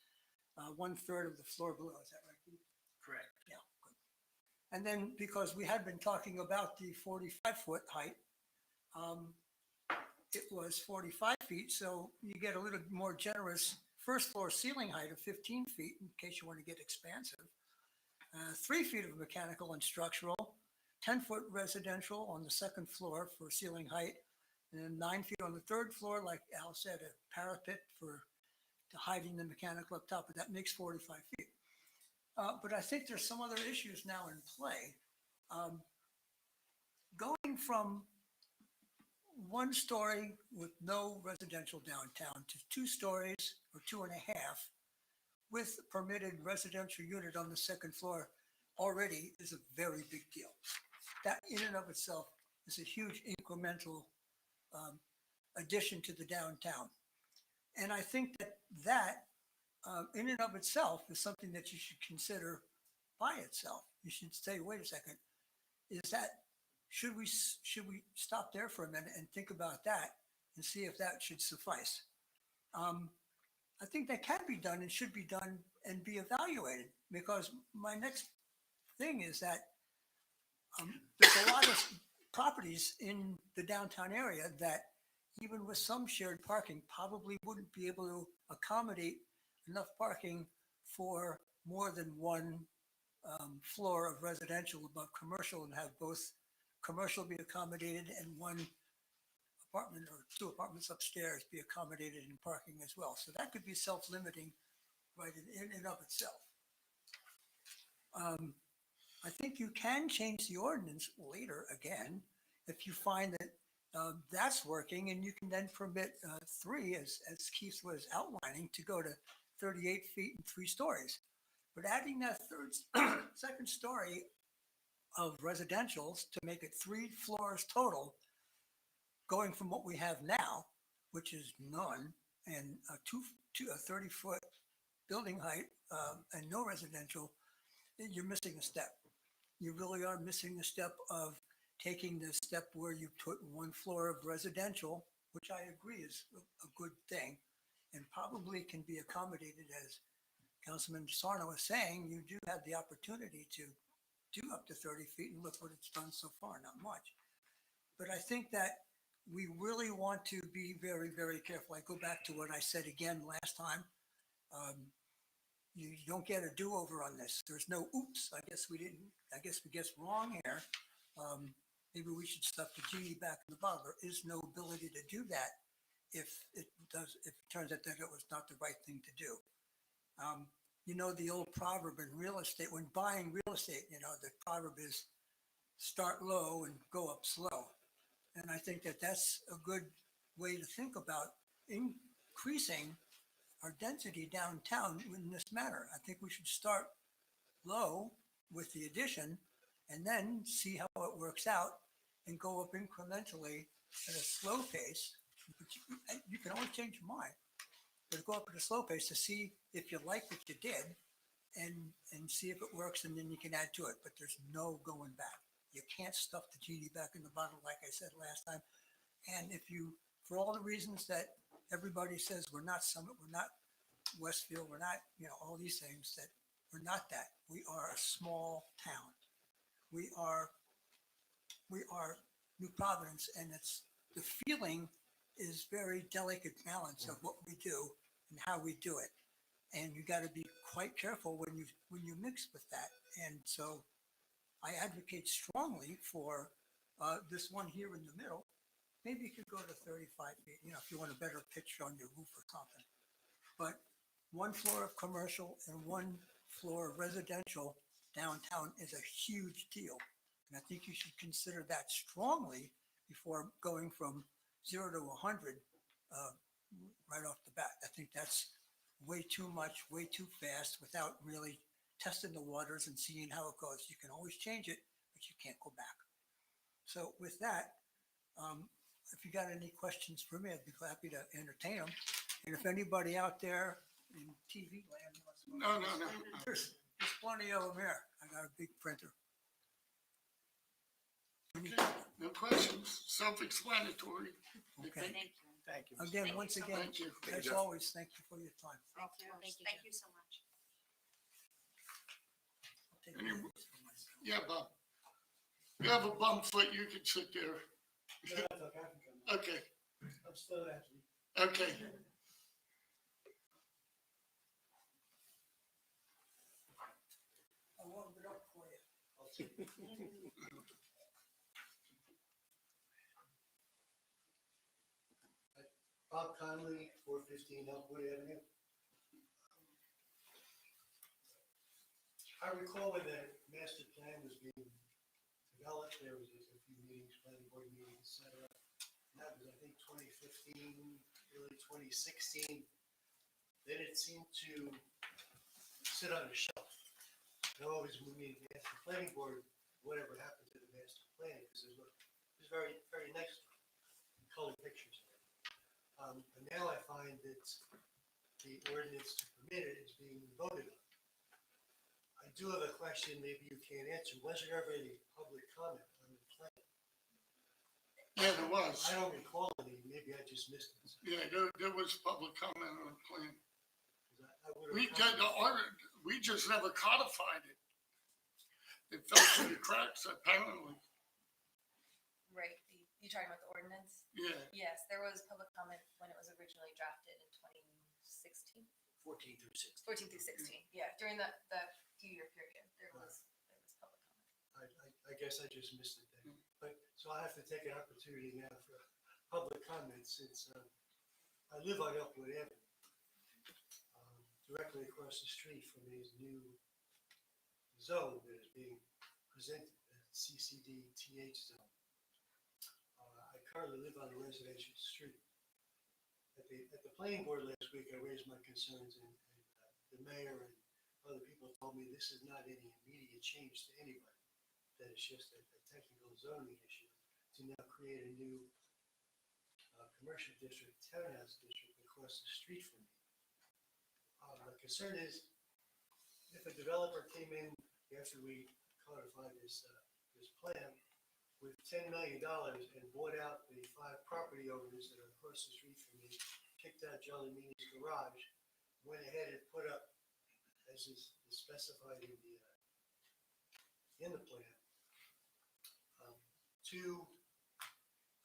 1/3 of the floor below. Is that right, Keith? Correct. Yeah. Good. And then because we had been talking about the 45-foot height, it was 45 feet, so you get a little more generous first floor ceiling height of 15 feet in case you want to get expansive. 3 feet of mechanical and structural, 10-foot residential on the second floor for ceiling height, and then 9 feet on the third floor, like Al said, a parapet for hiding the mechanical up top, but that makes 45 feet. But I think there's some other issues now in play. Going from 1 story with no residential downtown to 2 stories or 2.5 with a permitted residential unit on the second floor already is a very big deal. That in and of itself is a huge incremental addition to the downtown. And I think that in and of itself is something that you should consider by itself. You should say, wait a second, should we stop there for a minute and think about that and see if that should suffice? I think that can be done and should be done and be evaluated, because my next thing is that there's a lot of properties in the downtown area that even with some shared parking probably wouldn't be able to accommodate enough parking for more than 1 floor of residential above commercial, and have both commercial be accommodated and 1 apartment or 2 apartments upstairs be accommodated in parking as well. So that could be self-limiting right in and of itself. I think you can change the ordinance later again if you find that that's working, and you can then permit 3, as Keith was outlining, to go to 38 feet and 3 stories. But adding that second story of residentials to make it 3 floors total, going from what we have now, which is none, and a 30-foot building height and no residential, you're missing a step. You really are missing the step of taking the step where you put 1 floor of residential, which I agree is a good thing, and probably can be accommodated, as Councilman Sarno was saying. You do have the opportunity to do up to 30 feet, and look what it's done so far, not much. But I think that we really want to be very, very careful. I go back to what I said again last time. You don't get a do-over on this. There's no oops, I guess we guessed wrong here. Maybe we should stuff the genie back in the bottle. There is no ability to do that if it if it turns out that it was not the right thing to do. You know, the old proverb in real estate, when buying real estate, you know, the proverb is start low and go up slow. And I think that that's a good way to think about increasing our density downtown in this manner. I think we should start low with the addition and then see how it works out and go up incrementally at a slow pace. But you can always change your mind, but go up at a slow pace to see if you like what you did and see if it works, and then you can add to it. But there's no going back. You can't stuff the genie back in the bottle, like I said last time. And if you, for all the reasons that everybody says, we're not Summit, we're not Westfield, we're not, you know, all these things, that we're not that. We are a small town. We are New Providence, and it's, the feeling is very delicate balance of what we do and how we do it. And you got to be quite careful when you mix with that. And so I advocate strongly for this one here in the middle. Maybe you could go to 35 feet, you know, if you want a better picture on your roof or something. But one floor of commercial and one floor of residential downtown is a huge deal. And I think you should consider that strongly before going from 0 to 100 right off the bat. I think that's way too much, way too fast without really testing the waters and seeing how it goes. You can always change it, but you can't go back. So with that, if you got any questions for me, I'd be happy to entertain them. And if anybody out there in TV land wants to, No. there's plenty of them here. I got a big printer. Okay, no questions, self-explanatory. Okay. Thank you. Thank you. Again, Thank once you so again, Thank you. as always, thank you for your time. Thank you so much. I'll take Any- minutes for myself. Yeah, Bob. You have a bum foot, you can sit there. Okay, I'm still actually. okay. I warmed it up for you. Bob Conley, 415 Elkwood Avenue. I recall when the master plan was being developed, there was a few meetings, planning board meetings, et cetera. And that was, I think, 2015, early 2016. Then it seemed to sit on a shelf. And always when we asked the planning board, whatever happened to the master plan, because it was very, very nice, colored pictures of it. And now I find that the ordinance to permit it is being voted on. I do have a question, maybe you can't answer. Was there ever any public comment on the plan? Yeah, there was. I don't recall any, maybe I just missed it. Yeah, there was public comment on the plan. 'Cause I would've We commented. we just never codified it. It fell through the cracks apparently. Right, you talking about the ordinance? Yeah, Yes, there was public comment when it was originally drafted in 2016, 14 through 16. 14 through 16. Yeah, during that few-year period, there was public comment. I guess I just missed it then. But, so I have to take an opportunity now for public comment since I live on Elkwood Avenue. Directly across the street from his new zone that is being presented, the CCD TH zone. I currently live on a residential street. At the planning board last week, I raised my concerns and the mayor and other people told me this is not any immediate change to anybody. That it's just a technical zoning issue to now create a new commercial district, townhouse district across the street from me. My concern is if a developer came in after we codified this plan with $10 million and bought out the 5 property owners that are across the street from me, kicked out Jolly Meany's garage, went ahead and put up, as is specified in the plan, 2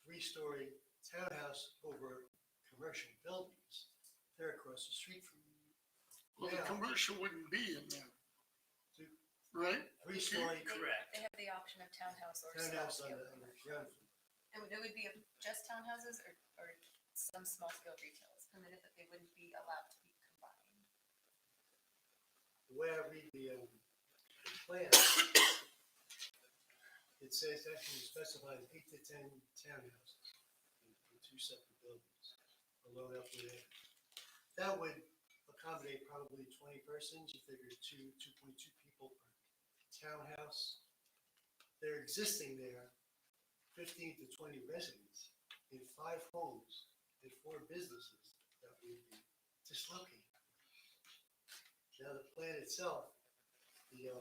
3-story townhouse over commercial buildings. They're across the street from me. well, the Now, commercial wouldn't be in there, two- right? 3-story Correct. They have the option of townhouse or townhouse small on scale. the ground floor. It would be just townhouses or some small scale retail is permitted the way I read the plan, it says actually specifies 8 to 10 townhouses in two separate buildings below Upwood Avenue. That would accommodate probably 20 persons. You figure 2.2 people per townhouse. They're existing there, 15 to 20 residents in 5 homes and 4 businesses that would be dislocated. Now, the plan itself, the,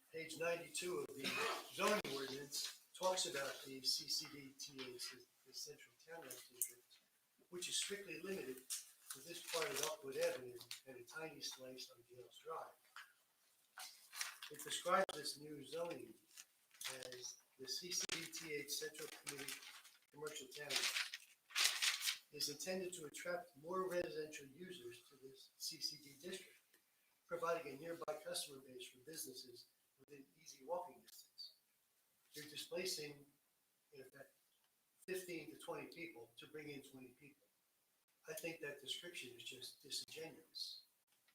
page 92 of the zoning ordinance talks about the CCD-TH, the Central Townhouse District, which is strictly limited to this part of Upwood Avenue and a tiny slice on Gales Drive. It describes this new zoning as the CCD-TH Central Community Commercial Townhouse is intended to attract more residential users to this CCD district, providing a nearby customer base for businesses within easy walking distance. You're displacing, in effect, 15 to 20 people to bring in 20 people. I think that description is just disingenuous.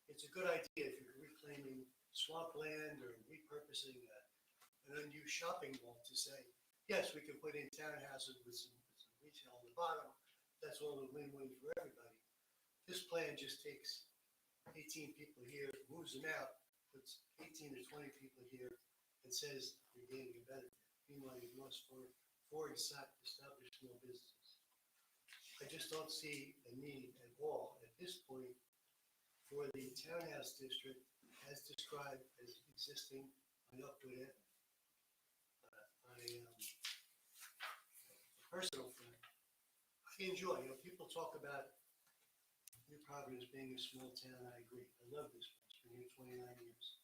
It's a good idea if you're reclaiming swampland or repurposing an unused shopping mall to say, yes, we can put in townhouses with some retail on the bottom. That's all a win-win for everybody. This plan just takes 18 people here, moves them out, puts 18 to 20 people here, and says you're gaining a benefit. Meanwhile, you've lost four established small businesses. I just don't see a need at all at this point for the townhouse district as described as existing on Upwood Avenue. Personal friend, I enjoy, people talk about New Providence being a small town. I agree. I love this place. Been here 29 years.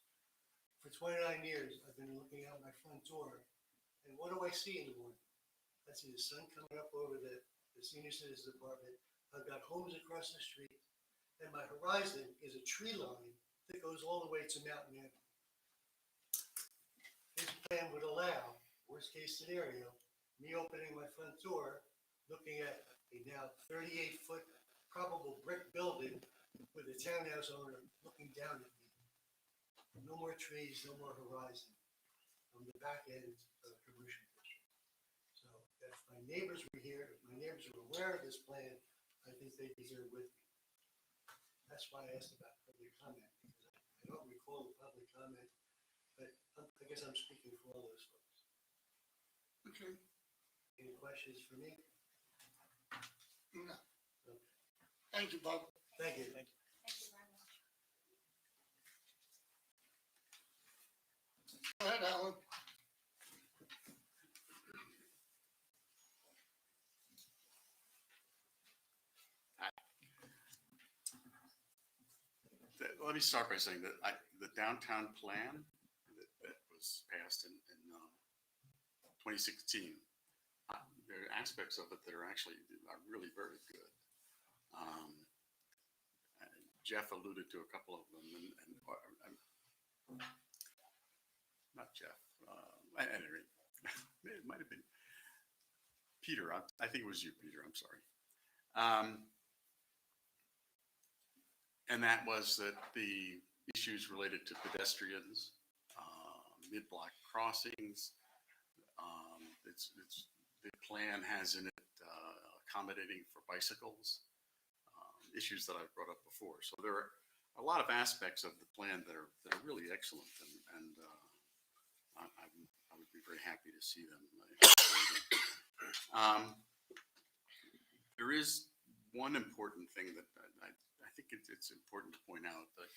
For 29 years, I've been looking out my front door, and what do I see in the morning? I see the sun coming up over the senior citizens apartment. I've got homes across the street, and my horizon is a tree line that goes all the way to Mountain Avenue. This plan would allow, worst case scenario, me opening my front door, looking at a now 38-foot probable brick building with a townhouse owner looking down at me. No more trees, no more horizon on the back end of the commercial district. So if my neighbors were here, if my neighbors were aware of this plan, I think they'd be here with me. That's why I asked about public comment, because I don't recall the public comment, but I guess I'm speaking for all those folks. Okay, Any questions for me? no, Okay. thank you, Bob. Thank you. Thank you very much. Go ahead, Alan. Let me start by saying that the downtown plan that was passed in 2016, there are aspects of it that are really very good. Jeff alluded to a couple of them, and not Jeff, at any rate, it might have been Peter. I think it was you, Peter. I'm sorry. And that was that the issues related to pedestrians, mid-block crossings, the plan has in it accommodating for bicycles, issues that I've brought up before. So there are a lot of aspects of the plan that are really excellent, and I would be very happy to see them. There is one important thing that I think it's important to point out that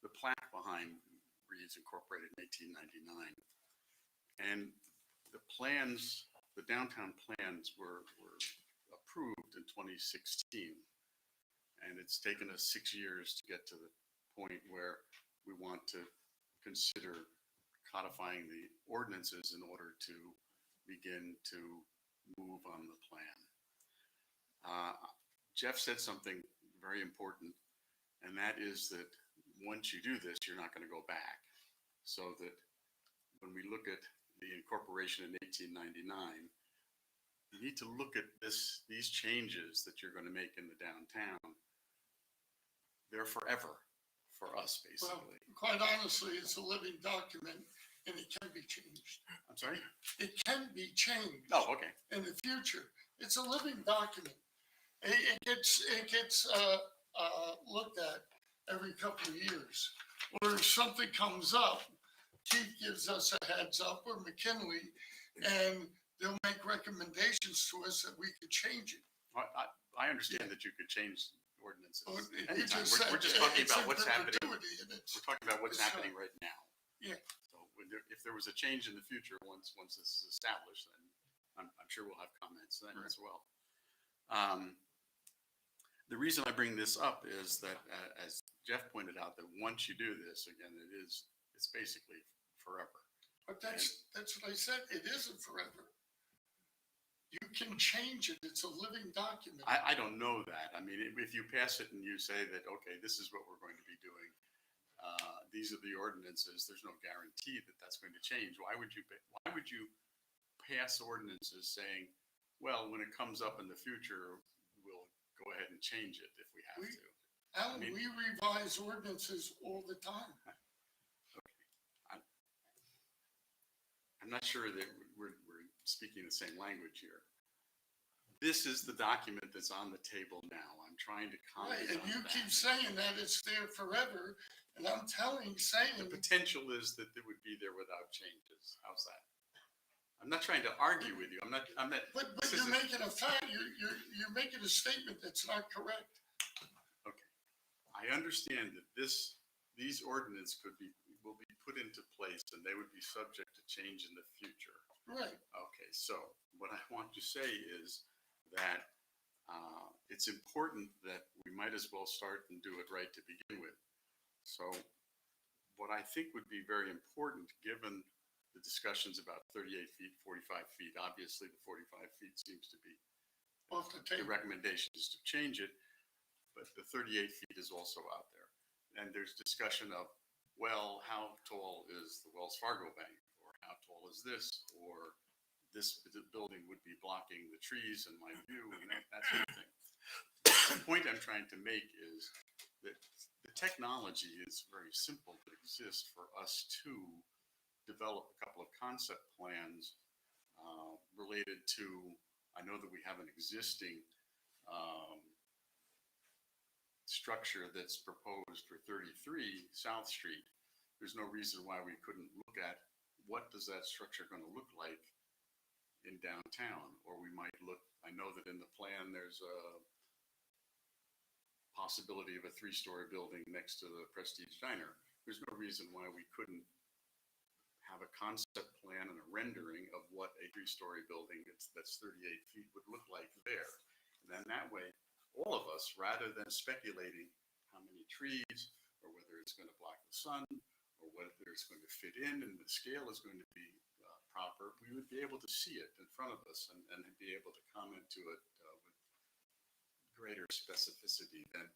the plaque behind reads incorporated in 1899, and the plans, the downtown plans were approved in 2016, and it's taken us 6 years to get to the point where we want to consider codifying the ordinances in order to begin to move on the plan. Jeff said something very important, and that is that once you do this, you're not going to go back. So that when we look at the incorporation in 1899, you need to look at these changes that you're gonna make in the downtown. They're forever for us, Well, basically. quite honestly, it's a living document and it can be changed. I'm sorry? It can be changed Oh, okay. in the future. It's a living document. It gets looked at every couple of years. Or if something comes up, Keith gives us a heads up, or McKinley, and they'll make recommendations to us that we could change it. I understand that you could change ordinances Oh, you anytime. just said We're just talking it's about in what's happening. perpetuity, and it's- We're talking about what's it's, happening right now. Yeah. So if there was a change in the future, once this is established, then I'm sure we'll have comments then as well. The reason I bring this up is that, as Jeff pointed out, that once you do this, again, it's basically forever. But that's what I said. It isn't forever. You can change it. It's a living document. I don't know that. I mean, if you pass it and you say that, okay, this is what we're going to be doing, these are the ordinances, there's no guarantee that that's going to change. Why would you pass ordinances saying, well, when it comes up in the future, we'll go ahead and change it if we have to? Alan, I mean- we revise ordinances all the time. I'm not sure that we're speaking the same language here. This is the document that's on the table now. I'm trying to Right, comment and on you that. keep saying that it's there forever, and I'm The saying, potential is that it would be there without changes. How's that? I'm not trying to argue with you. I'm not. but this you're isn't- making a fact, you're making a statement that's not correct. Okay. I understand that these ordinance will be put into place and they would be subject to change in the future. Right. Okay, so what I want to say is that it's important that we might as well start and do it right to begin with. So what I think would be very important, given the discussions about 38 feet, 45 feet, obviously the 45 feet seems to be, Off the the table. recommendation is to change it, but the 38 feet is also out there. And there's discussion of, well, how tall is the Wells Fargo Bank? Or how tall is this? Or this building would be blocking the trees in my view, and that sort of thing. The point I'm trying to make is that the technology is very simple to exist for us to develop a couple of concept plans related to, I know that we have an existing structure that's proposed for 33 South Street. There's no reason why we couldn't look at what does that structure going to look like in downtown, or we might look, I know that in the plan there's a possibility of a 3-story building next to the Prestige Diner. There's no reason why we couldn't have a concept plan and a rendering of what a 3-story building that's 38 feet would look like there. And then that way, all of us, rather than speculating how many trees, or whether it's going to block the sun, or whether it's going to fit in and the scale is going to be proper, we would be able to see it in front of us and be able to comment to it with greater specificity than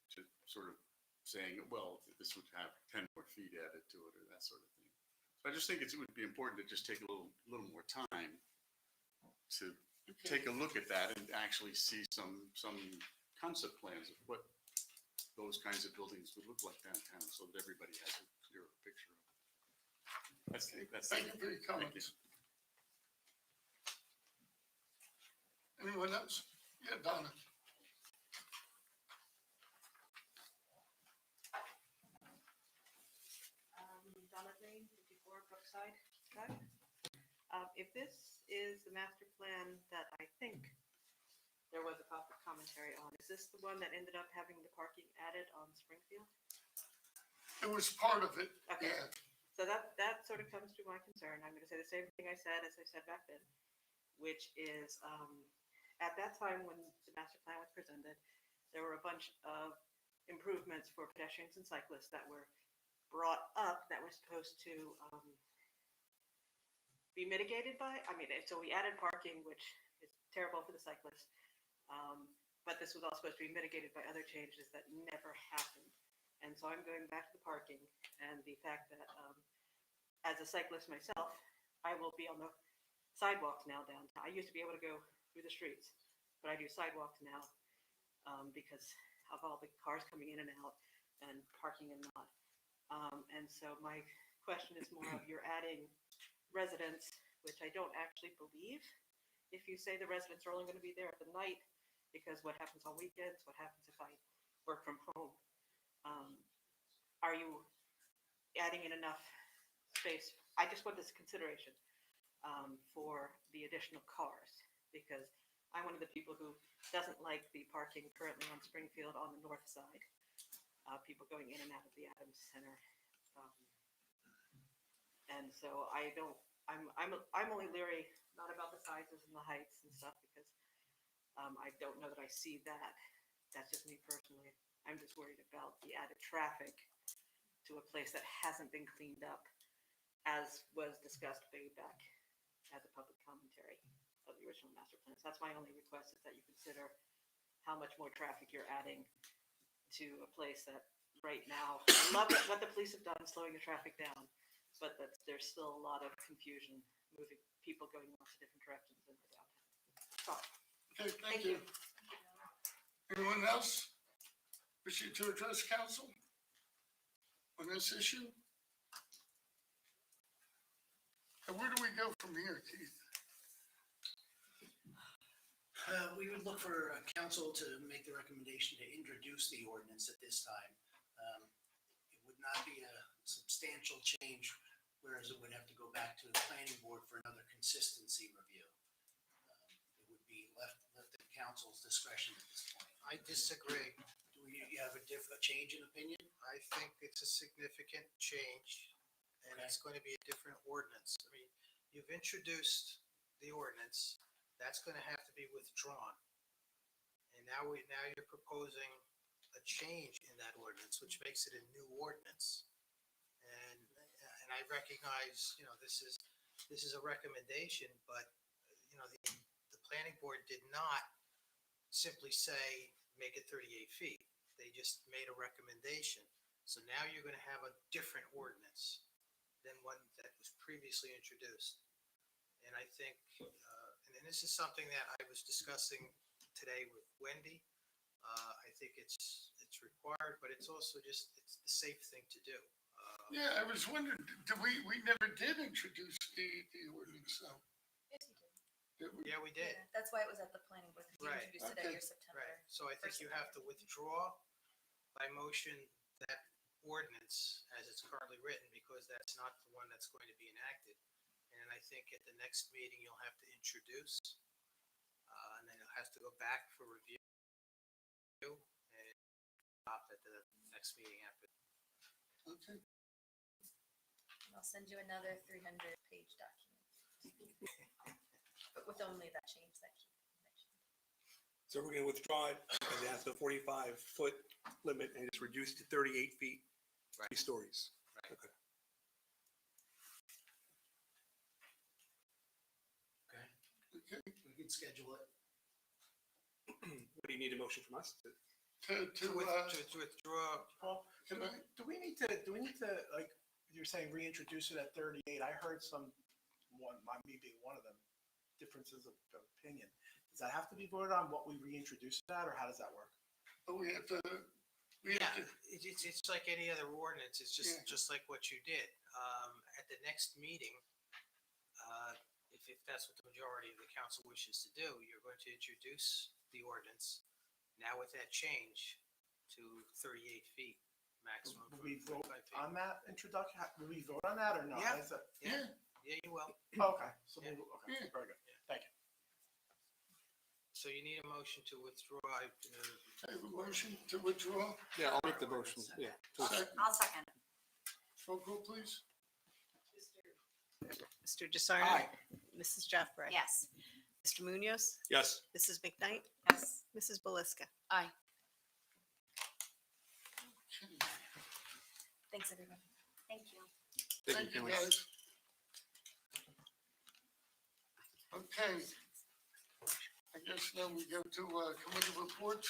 to sort of saying, well, this would have 10 more feet added to it or that sort of thing. So I just think it would be important to just take a little more time to take a look at that and actually see some concept plans of what those kinds of buildings would look like downtown, so that everybody has a clearer picture of it. Thank you for your comments. Anyone else? Yeah, Donna. Donna Green, 54 Brookside Drive. If this is the master plan that I think there was a commentary on, is this the one that ended up having the parking added on Springfield? It was part of it, Okay. yeah. So that sort of comes to my concern. I'm gonna say the same thing I said as I said back then, which is, at that time when the master plan was presented, there were a bunch of improvements for pedestrians and cyclists that were brought up that were supposed to, be mitigated by, so we added parking, which is terrible for the cyclists. But this was all supposed to be mitigated by other changes that never happened. And so I'm going back to the parking and the fact that, as a cyclist myself, I will be on the sidewalks now downtown. I used to be able to go through the streets, but I do sidewalks now, because of all the cars coming in and out and parking and not. And so my question is more of, you're adding residents, which I don't actually believe. If you say the residents are only gonna be there at the night, because what happens on weekends, what happens if I work from home? Are you adding in enough space? I just want this consideration, for the additional cars, because I'm one of the people who doesn't like the parking currently on Springfield on the north side. People going in and out of the Adams Center. And so I'm only leery, not about the sizes and the heights and stuff, because I don't know that I see that. That's just me personally. I'm just worried about the added traffic to a place that hasn't been cleaned up, as was discussed way back as a public commentary of the original master plans. That's my only request, is that you consider how much more traffic you're adding to a place that right now, I love what the police have done, slowing the traffic down, but that there's still a lot of confusion, moving people going in lots of different directions in the downtown. So, Okay, thank you. Anyone else wishing to address council on this issue? And where do we go from here, Keith? We would look for council to make the recommendation to introduce the ordinance at this time. It would not be a substantial change, whereas it would have to go back to the planning board for another consistency review. It would be left at council's discretion at this point. I disagree. Do you have a change in opinion? I think it's a significant change, and it's going to be a different ordinance. I mean, you've introduced the ordinance, that's going to have to be withdrawn. And now you're proposing a change in that ordinance, which makes it a new ordinance. And I recognize, this is a recommendation, but, the planning board did not simply say, make it 38 feet. They just made a recommendation. So now you're going to have a different ordinance than one that was previously introduced. And I think, and this is something that I was discussing today with Wendy. I think it's required, but it's also it's the safe thing to do. Yeah, I was wondering, we never did introduce the ordinance, so. Yes, you did. Did we? Yeah, we did. Yeah, that's why it was at the planning board, because you Right. introduced it at Okay. your September. Right. So I think you have to withdraw by motion that ordinance as it's currently written, because that's not the one that's going to be enacted. And I think at the next meeting, you'll have to introduce, and then it has to go back for review and adopt at the next meeting after. Okay. I'll send you another 300-page document. But with only that change that you mentioned. So we're gonna withdraw it because it has the 45-foot limit and it's reduced to 38 feet, 3 stories. Right. Okay. Okay. Okay. We can schedule it. What do you need a motion from us? To withdraw. Paul, can I, do we need to, like, you're saying reintroduce it at 38? I heard me being one of them, differences of opinion. Does that have to be voted on, what we reintroduce it at, or how does that work? we have to, Yeah, it's like any other ordinance, it's Yeah. just like what you did. At the next meeting, if that's what the majority of the council wishes to do, you're going to introduce the ordinance, now with that change to 38 feet maximum. Will we vote 45 feet. on that introduction? Will we vote on that or not? Yeah. Is that- yeah, Yeah, you will. Okay, so, Yeah. okay, Yeah. very good. Thank you. So you need a motion to withdraw. I have a motion to withdraw. Yeah, I'll make the motion, yeah. Second, I'll second. roll call, please. Mr. Desarno? Aye. Mrs. Jeffrey? Yes. Mr. Munoz? Yes. Mrs. McKnight? Yes. Mrs. Belisca? Aye. Thanks, everyone. Thank you. Thank you, guys. Okay. I guess now we go to committee reports.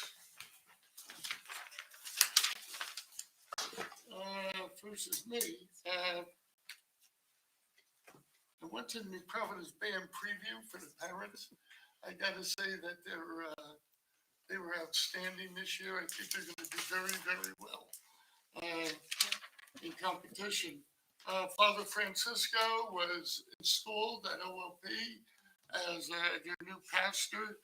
First is me. I went to the New Providence band preview for the parents. I gotta say that they were outstanding this year. I think they're gonna do very, very well, in competition. Father Francisco was installed at OLP as, their new pastor.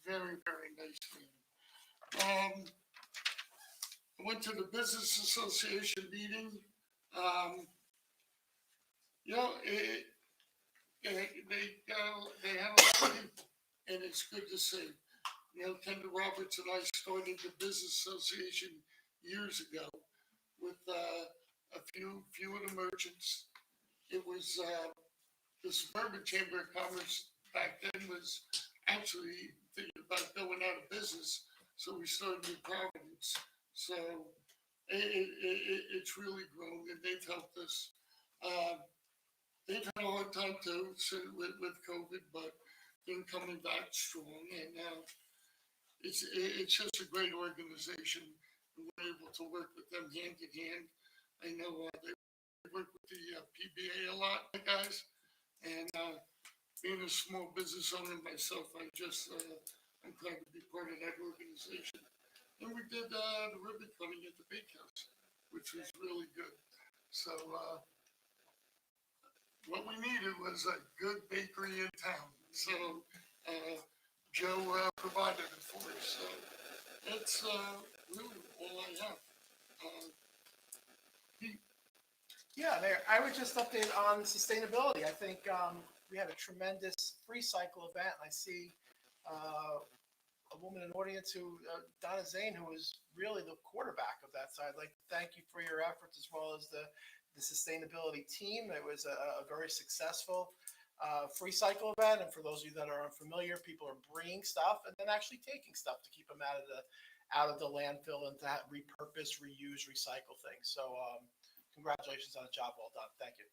Very, very nice man. I went to the Business Association meeting. You know, they have a lot of people, and it's good to see. You know, Kendra Roberts and I started the Business Association years ago with a few of the merchants. It was the Suburban Chamber of Commerce back then was actually thinking about going out of business, so we started New Providence. So it's really grown, and they've helped us. They've had a hard time too with COVID, but they're coming back strong, and it's just a great organization. We're able to work with them hand in hand. I know they work with the PBA a lot, guys, and being a small business owner myself, I'm proud to be part of that organization. And we did the ribbon cutting at the bakehouse, which was really good. So what we needed was a good bakery in town. So Joe provided it for us. So that's really all I have. Yeah, there, I would just update on sustainability. I think we had a tremendous free cycle event. I see a woman in the audience who, Donna Zane, who was really the quarterback of that side. I'd like to thank you for your efforts as well as the sustainability team. It was a very successful free cycle event. And for those of you that are unfamiliar, people are bringing stuff and then actually taking stuff to keep them out of the landfill and to repurpose, reuse, recycle things. So congratulations on a job well done. Thank you.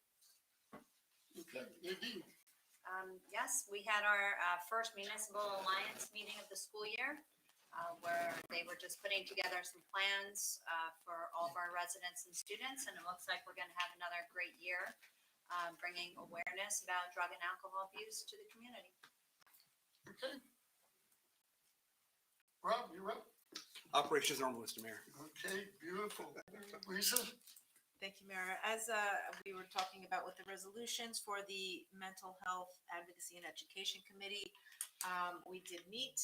Okay, Nadine. Yes, we had our first municipal alliance meeting of the school year, where they were just putting together some plans for all of our residents and students, and it looks like we're going to have another great year, bringing awareness about drug and alcohol abuse to the community. Okay. Rob, you're up. Operations normal, Mr. Mayor. Okay, beautiful. Lisa? Thank you, Mayor. As we were talking about with the resolutions for the Mental Health Advocacy and Education Committee, we did meet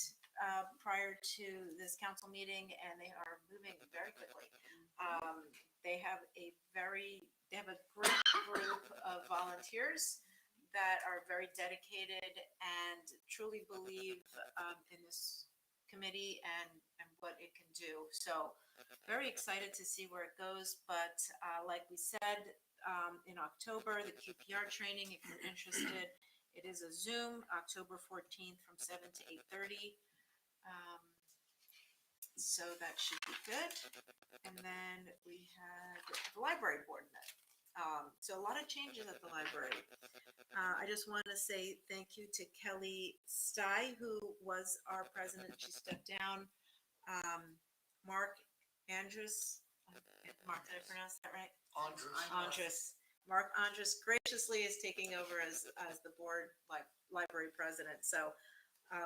prior to this council meeting, and they are moving very quickly. They have a great group of volunteers that are very dedicated and truly believe in this committee and what it can do. So very excited to see where it goes, but like we said, in October, the QPR training, if you're interested, it is a Zoom, October 14th from 7 to 8:30. So that should be good. And then we had the library board met. So a lot of changes at the library. I just want to say thank you to Kelly Stye, who was our president. She stepped down. Mark Andrus, Mark, did I pronounce that right? Andrus. Mark Andrus graciously is taking over as the board library president. So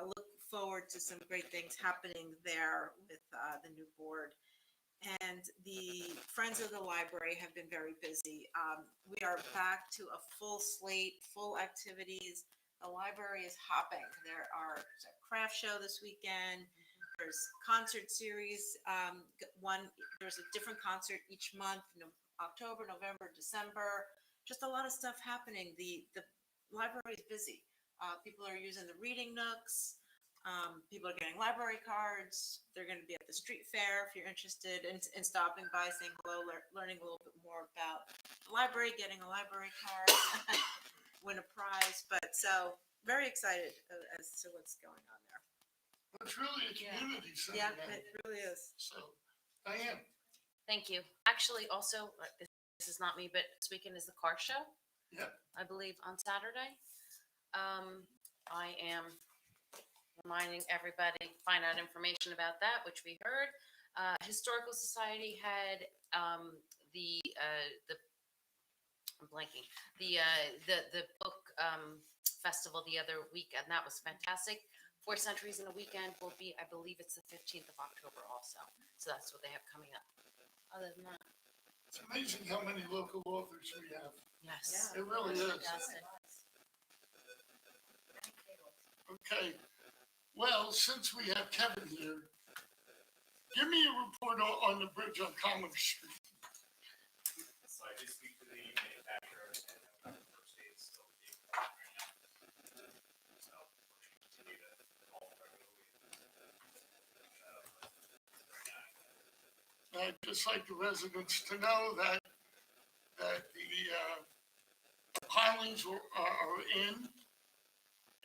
look forward to some great things happening there with the new board. And the Friends of the Library have been very busy. We are back to a full slate, full activities. The library is hopping. There's a craft show this weekend. There's concert series. There's a different concert each month, October, November, December. Just a lot of stuff happening. The library is busy. People are using the reading nooks. People are getting library cards. They're going to be at the street fair if you're interested in stopping by, saying hello, learning a little bit more about the library, getting a library card, win a prize. But so very excited as to what's going on there. It's really a community center. Yeah, now. it really is. So, Diane. Thank you. Actually, also, this is not me, but this weekend is the car show. Yeah. I believe on Saturday. I am reminding everybody, find out information about that, which we heard. Historical Society had the I'm blanking, the book, festival the other weekend. That was fantastic. 4 Centuries in a Weekend will be, I believe it's the 15th of October also. So that's what they have coming up. Other than that, It's amazing how many local authors we have. yes. It really is. Fantastic. Okay, well, since we have Kevin here, give me a report on the bridge on Commerce Street. So I did speak to the manufacturer and the first aid is still being done right now. So we're going to continue to call regularly. I'd just like the residents to know that the pilings are in.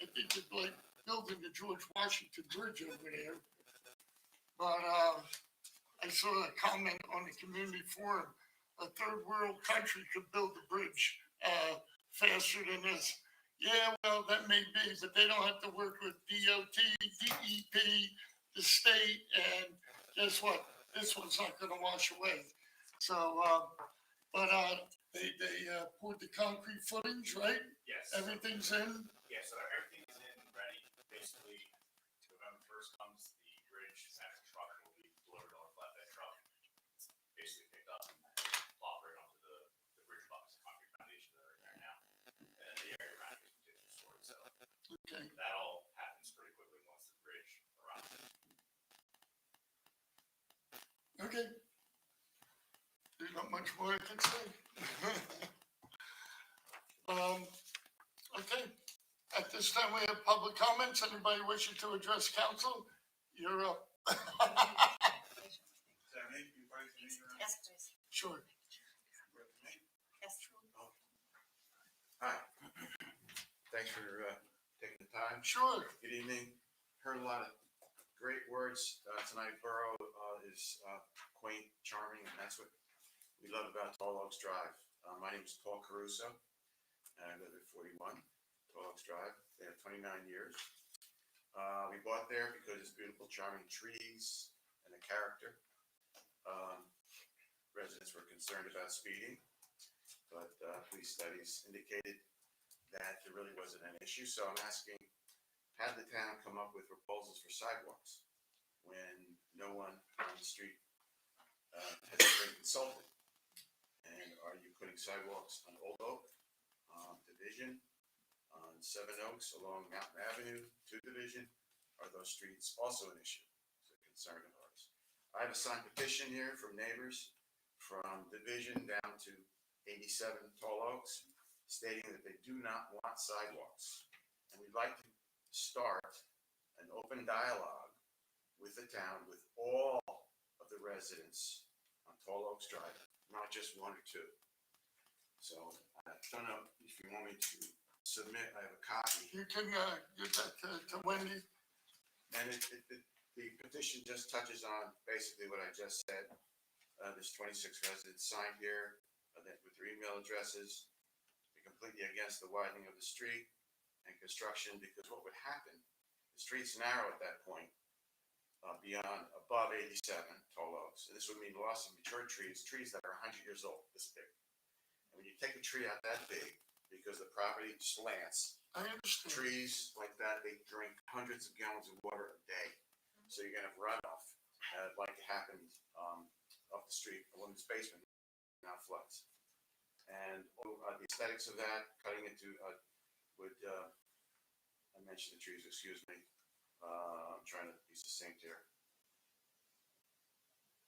I think it's like building the George Washington Bridge over there. But I saw a comment on the community forum, a third world country could build the bridge faster than this. Yeah, well, that may be, but they don't have to work with DOT, DEP, the state, and guess what? This one's not gonna wash away. So, they poured the concrete footings, right? Yes. Everything's in? Yeah, so everything is in, ready. Basically, November 1st comes, the bridge and truck will be delivered on a flatbed truck. It's basically picked up and plopped right onto the bridge box, concrete foundation that are there now. And then the area around is condition stored, so Okay. that all happens pretty quickly once the bridge arrives. Okay. There's not much more I can say. Okay, at this time we have public comments. Anybody wishing to address council? You're up. Yes, please. Sure. Yes. Hi. Thanks for taking the time. Sure. Good evening. Heard a lot of great words tonight. Borough is quaint, charming, and that's what we love about Tall Oaks Drive. My name is Paul Caruso, and I live at 41 Tall Oaks Drive. They have 29 years. We bought there because it's beautiful, charming trees and the character. Residents were concerned about speeding, but police studies indicated that there really wasn't an issue. So I'm asking, have the town come up with proposals for sidewalks when no one on the street has been consulted? And are you putting sidewalks on Old Oak, Division, on Seven Oaks along Mountain Avenue to Division? Are those streets also an issue? It's a concern of ours. I have a signed petition here from neighbors from Division down to 87 Tall Oaks stating that they do not want sidewalks. And we'd like to start an open dialogue with the town, with all of the residents on Tall Oaks Drive, not just one or two. So I don't know if you want me to submit, I have a copy. You can give that to Wendy. And the petition just touches on basically what I just said. There's 26 residents signed here with their email addresses. They're completely against the widening of the street and construction, because what would happen, the street's narrow at that point, above 87 Tall Oaks. And this would mean loss of mature trees that are 100 years old, this big. And when you take a tree out that big, because the property slants, I understand. trees like that, they drink hundreds of gallons of water a day. So you're gonna have runoff, like it happened up the street, a woman's basement now floods. And the aesthetics of that, cutting into I mentioned the trees, excuse me. I'm trying to be succinct here.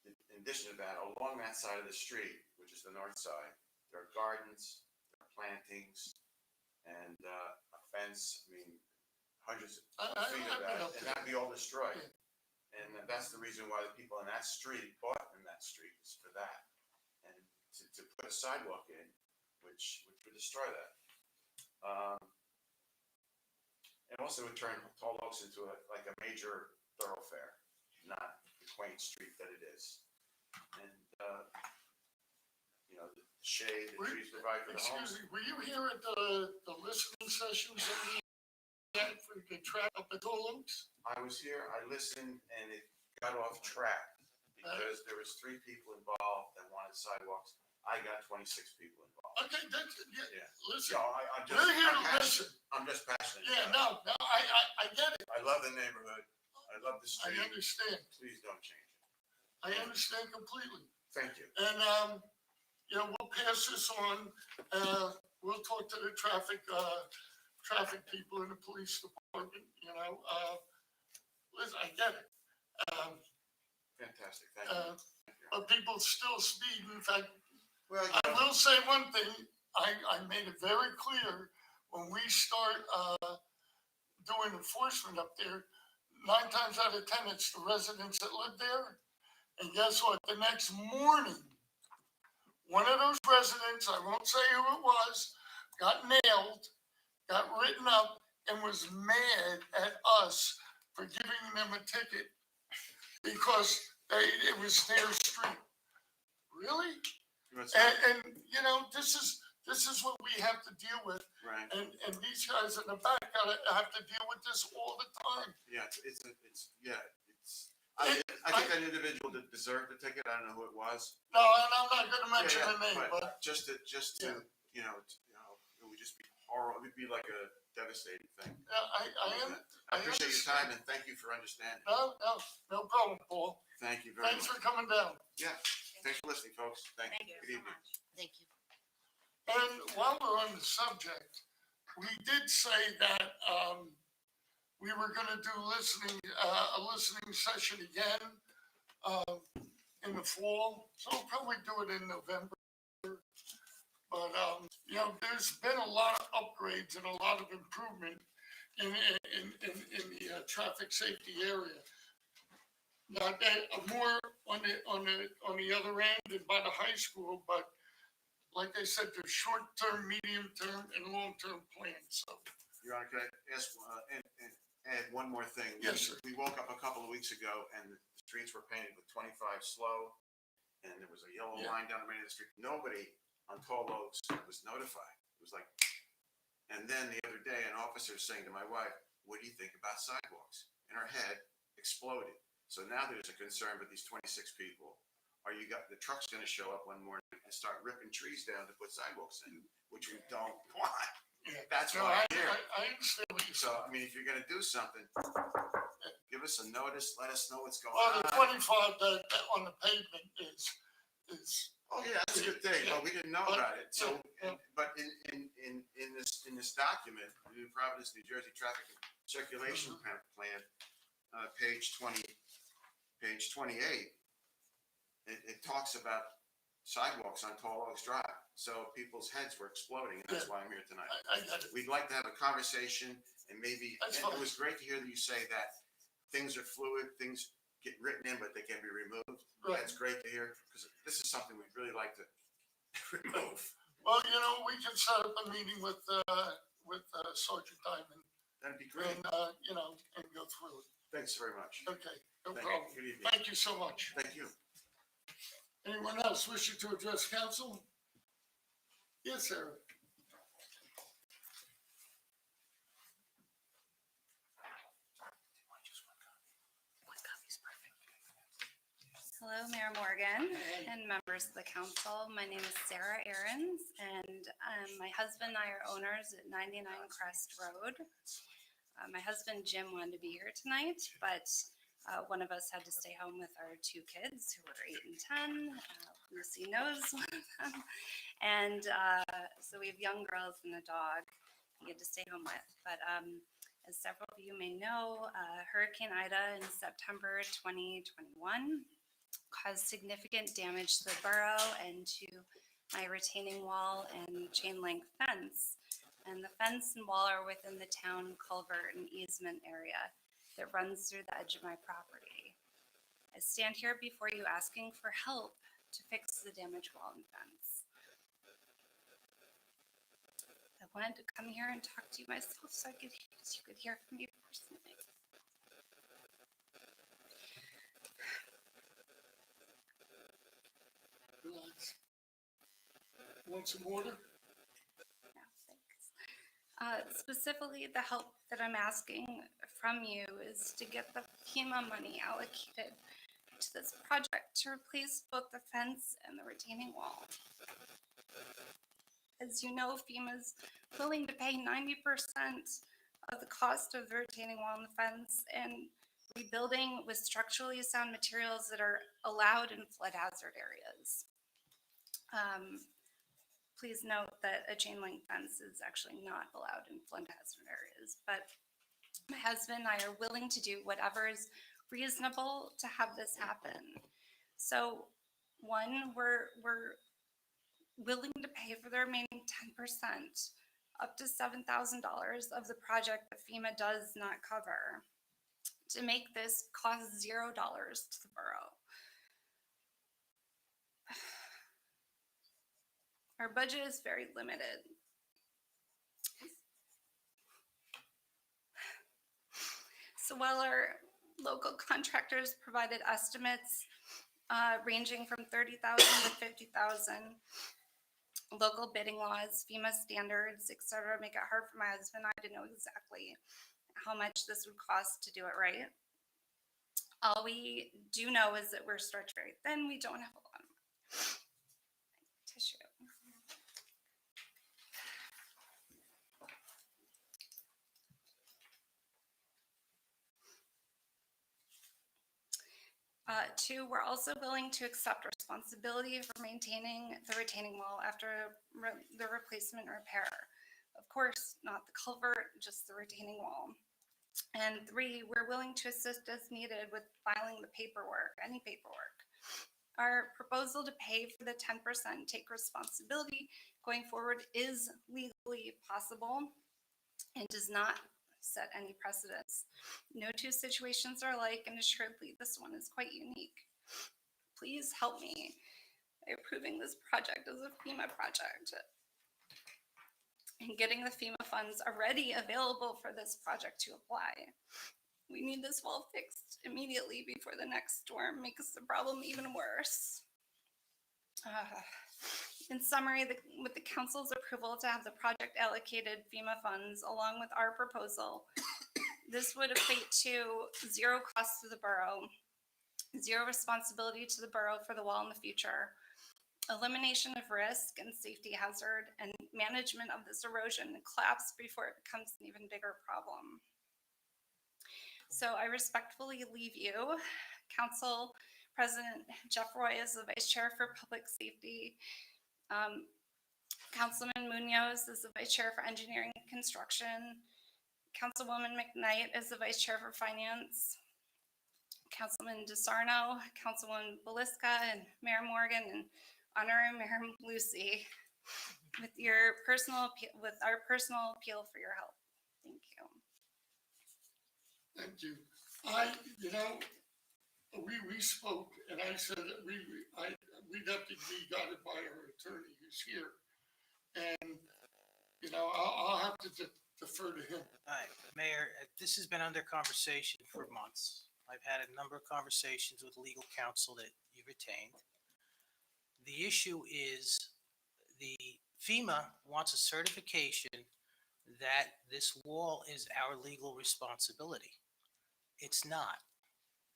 In addition to that, along that side of the street, which is the north side, there are gardens, there are plantings, and a fence. I mean, hundreds of feet of that, and that'd be all destroyed. And that's the reason why the people in that street bought in that street, is for that. And to put a sidewalk in, which would destroy that. And also would turn Tall Oaks into a major thoroughfare, not the quaint street that it is. And, the shade, the trees provide for the homes. Excuse me, were you here at the listening sessions that we had for the track up at Tall Oaks? I was here, I listened, and it got off track because there was 3 people involved that wanted sidewalks. I got 26 people involved. Okay, that's, yeah, Yeah. listen, So I'm just, we're here I'm to passionate. listen. I'm just passionate. Yeah, about no, I get it. it. I love the neighborhood. I love the I street. understand. Please don't change it. I understand completely. Thank you. And, you know, we'll pass this on. We'll talk to the traffic people in the police department, you know. Listen, I get it. Fantastic. Thank you. But people still speed. In fact, Well, you I know, will say one thing. I made it very clear when we start doing enforcement up there, 9 times out of 10, it's the residents that live there. And guess what? The next morning, one of those residents, I won't say who it was, got nailed, got written up, and was mad at us for giving them a ticket because it was their street. Really? And you know, this is what we have to deal with. Right. And these guys in the back have to deal with this all the time. Yeah, I think that individual that deserved the ticket. I don't know who it was. No, and I'm not gonna mention the name, but just to, you know, it would just be horrible. It would be like a devastating thing. I appreciate your understand. time and thank you for understanding. No problem, Paul. Thank you very Thanks much. for coming down. Yeah, thanks for listening, folks. Thank you. Good Thank you so evening. much. Thank you. And while we're on the subject, we did say that we were gonna do a listening session again in the fall. So we'll probably do it in November. But you know, there's been a lot of upgrades and a lot of improvement in the traffic safety area. Not that more on the other end and by the high school, but like I said, there's short-term, medium-term, and long-term plans. So Your Honor, could I ask, and add one more thing? Yes, sir. We woke up a couple of weeks ago and the streets were painted with 25 slow, and there was a yellow Yeah. line down the main of the street. Nobody on Tall Oaks was notified. It was like, and then the other day, an officer saying to my wife, "What do you think about sidewalks?" And her head exploded. So now there's a concern with these 26 people. The truck's gonna show up one morning and start ripping trees down to put sidewalks in, which we don't want. yeah, That's no, why I'm here. I understand what you're So, saying. I mean, if you're gonna do something, give us a notice, let us know what's going Well, the on. 25 that on the pavement is Oh, yeah, that's a good thing, but we didn't know about it, so, but in this document, the New Providence, New Jersey Traffic and Circulation Plan, page 28, it talks about sidewalks on Tall Oaks Drive, so people's heads were exploding, and that's why I'm here tonight. I got it. We'd like to have a conversation and maybe, That's and it fine. was great to hear that you say that things are fluid, things get written in, but they can be removed. Right. That's great to hear, because this is something we'd really like to remove. Well, you know, we can set up a meeting with Sergeant Diamond That'd be great. and you know, and go through it. Thanks very much. Okay, no Thank you. problem. Good evening. Thank you so much. Thank you. Anyone else wishing to address council? Yes, sir. Hello, Mayor Morgan and members of the council. My name is Sarah Aarons, and my husband and I are owners at 99 Crest Road. My husband Jim wanted to be here tonight, but one of us had to stay home with our 2 kids who were 8 and 10. Lucy knows one of them. And so we have young girls and a dog he had to stay home with. But as several of you may know, Hurricane Ida in September 2021 caused significant damage to the borough and to my retaining wall and chain link fence. And the fence and wall are within the town culvert and easement area that runs through the edge of my property. I stand here before you asking for help to fix the damaged wall and fence. I wanted to come here and talk to you myself so you could hear from me personally. Relax. Want some water? Yeah, thanks. Specifically, the help that I'm asking from you is to get the FEMA money allocated to this project to replace both the fence and the retaining wall. As you know, FEMA's willing to pay 90% of the cost of the retaining wall and the fence and rebuilding with structurally sound materials that are allowed in flood hazard areas. Please note that a chain link fence is actually not allowed in flood hazard areas, but my husband and I are willing to do whatever is reasonable to have this happen. So one, we're willing to pay for the remaining 10%, up to $7,000 of the project that FEMA does not cover, to make this cost $0 to the borough. Our budget is very limited. So while our local contractors provided estimates ranging from 30,000 to 50,000, local bidding laws, FEMA standards, et cetera, make it hard for my husband and I to know exactly how much this would cost to do it right. All we do know is that we're stretched very thin. We don't have a lot of tissue. Two, we're also willing to accept responsibility for maintaining the retaining wall after the replacement repair. Of course, not the culvert, just the retaining wall. And three, we're willing to assist as needed with filing the paperwork, any paperwork. Our proposal to pay for the 10% take responsibility going forward is legally possible and does not set any precedents. No two situations are alike, and assuredly this one is quite unique. Please help me by approving this project as a FEMA project and getting the FEMA funds already available for this project to apply. We need this wall fixed immediately before the next storm makes the problem even worse. In summary, with the council's approval to have the project allocated FEMA funds along with our proposal, this would equate to $0 cost to the borough, $0 responsibility to the borough for the wall in the future, elimination of risk and safety hazard, and management of this erosion and collapse before it becomes an even bigger problem. So I respectfully leave you, Council President Jeff Roy as the Vice Chair for Public Safety, Councilman Munoz is the Vice Chair for Engineering and Construction, Councilwoman McKnight is the Vice Chair for Finance, Councilman DeSarno, Councilwoman Belisca, and Mayor Morgan, and Honorary Mayor Lucy, with our personal appeal for your help. Thank you. Thank you. We spoke, and I said that we have to be guided by our attorney who's here. And, I'll have to defer to him. All right, Mayor, this has been under conversation for months. I've had a number of conversations with legal counsel that you've retained. The issue is the FEMA wants a certification that this wall is our legal responsibility. It's not.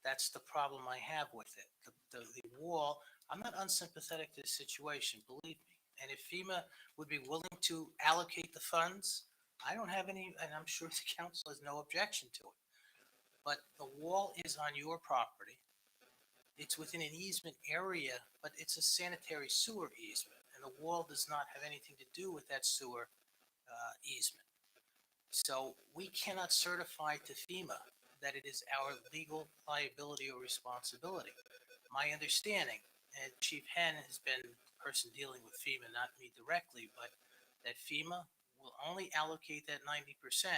That's the problem I have with it. The wall, I'm not unsympathetic to the situation, believe me. And if FEMA would be willing to allocate the funds, I don't have any, and I'm sure the council has no objection to it. But the wall is on your property. It's within an easement area, but it's a sanitary sewer easement, and the wall does not have anything to do with that sewer easement. So we cannot certify to FEMA that it is our legal liability or responsibility. My understanding, and Chief Henn has been the person dealing with FEMA, not me directly, but that FEMA will only allocate that 90%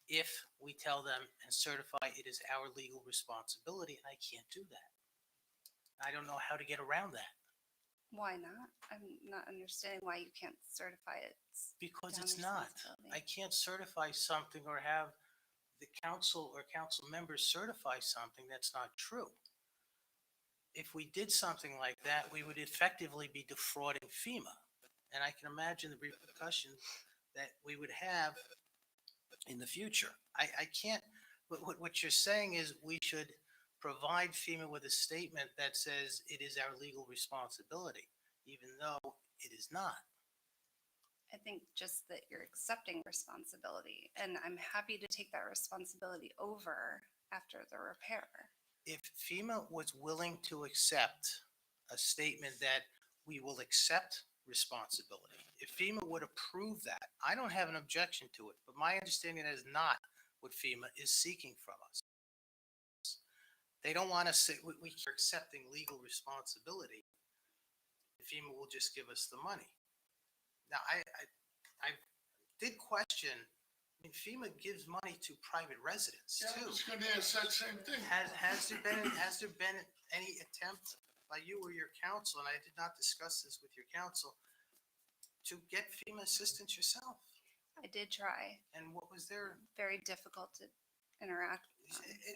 if we tell them and certify it is our legal responsibility, and I can't do that. I don't know how to get around that. Why not? I'm not understanding why you can't certify it. Because it's not. I can't certify something or have the council or council members certify something that's not true. If we did something like that, we would effectively be defrauding FEMA. And I can imagine the repercussions that we would have in the future. I can't, what you're saying is we should provide FEMA with a statement that says it is our legal responsibility, even though it is not. I think just that you're accepting responsibility, and I'm happy to take that responsibility over after the repair. If FEMA was willing to accept a statement that we will accept responsibility, if FEMA would approve that, I don't have an objection to it, but my understanding is not what FEMA is seeking from us. They don't want us to say, we are accepting legal responsibility. FEMA will just give us the money. Now, I did question, I mean, FEMA gives money to private residents Yeah, I too. was gonna ask that same thing. Has there been any attempt by you or your council, and I did not discuss this with your council, to get FEMA assistance yourself? I did try. And what was their? Very difficult to interact.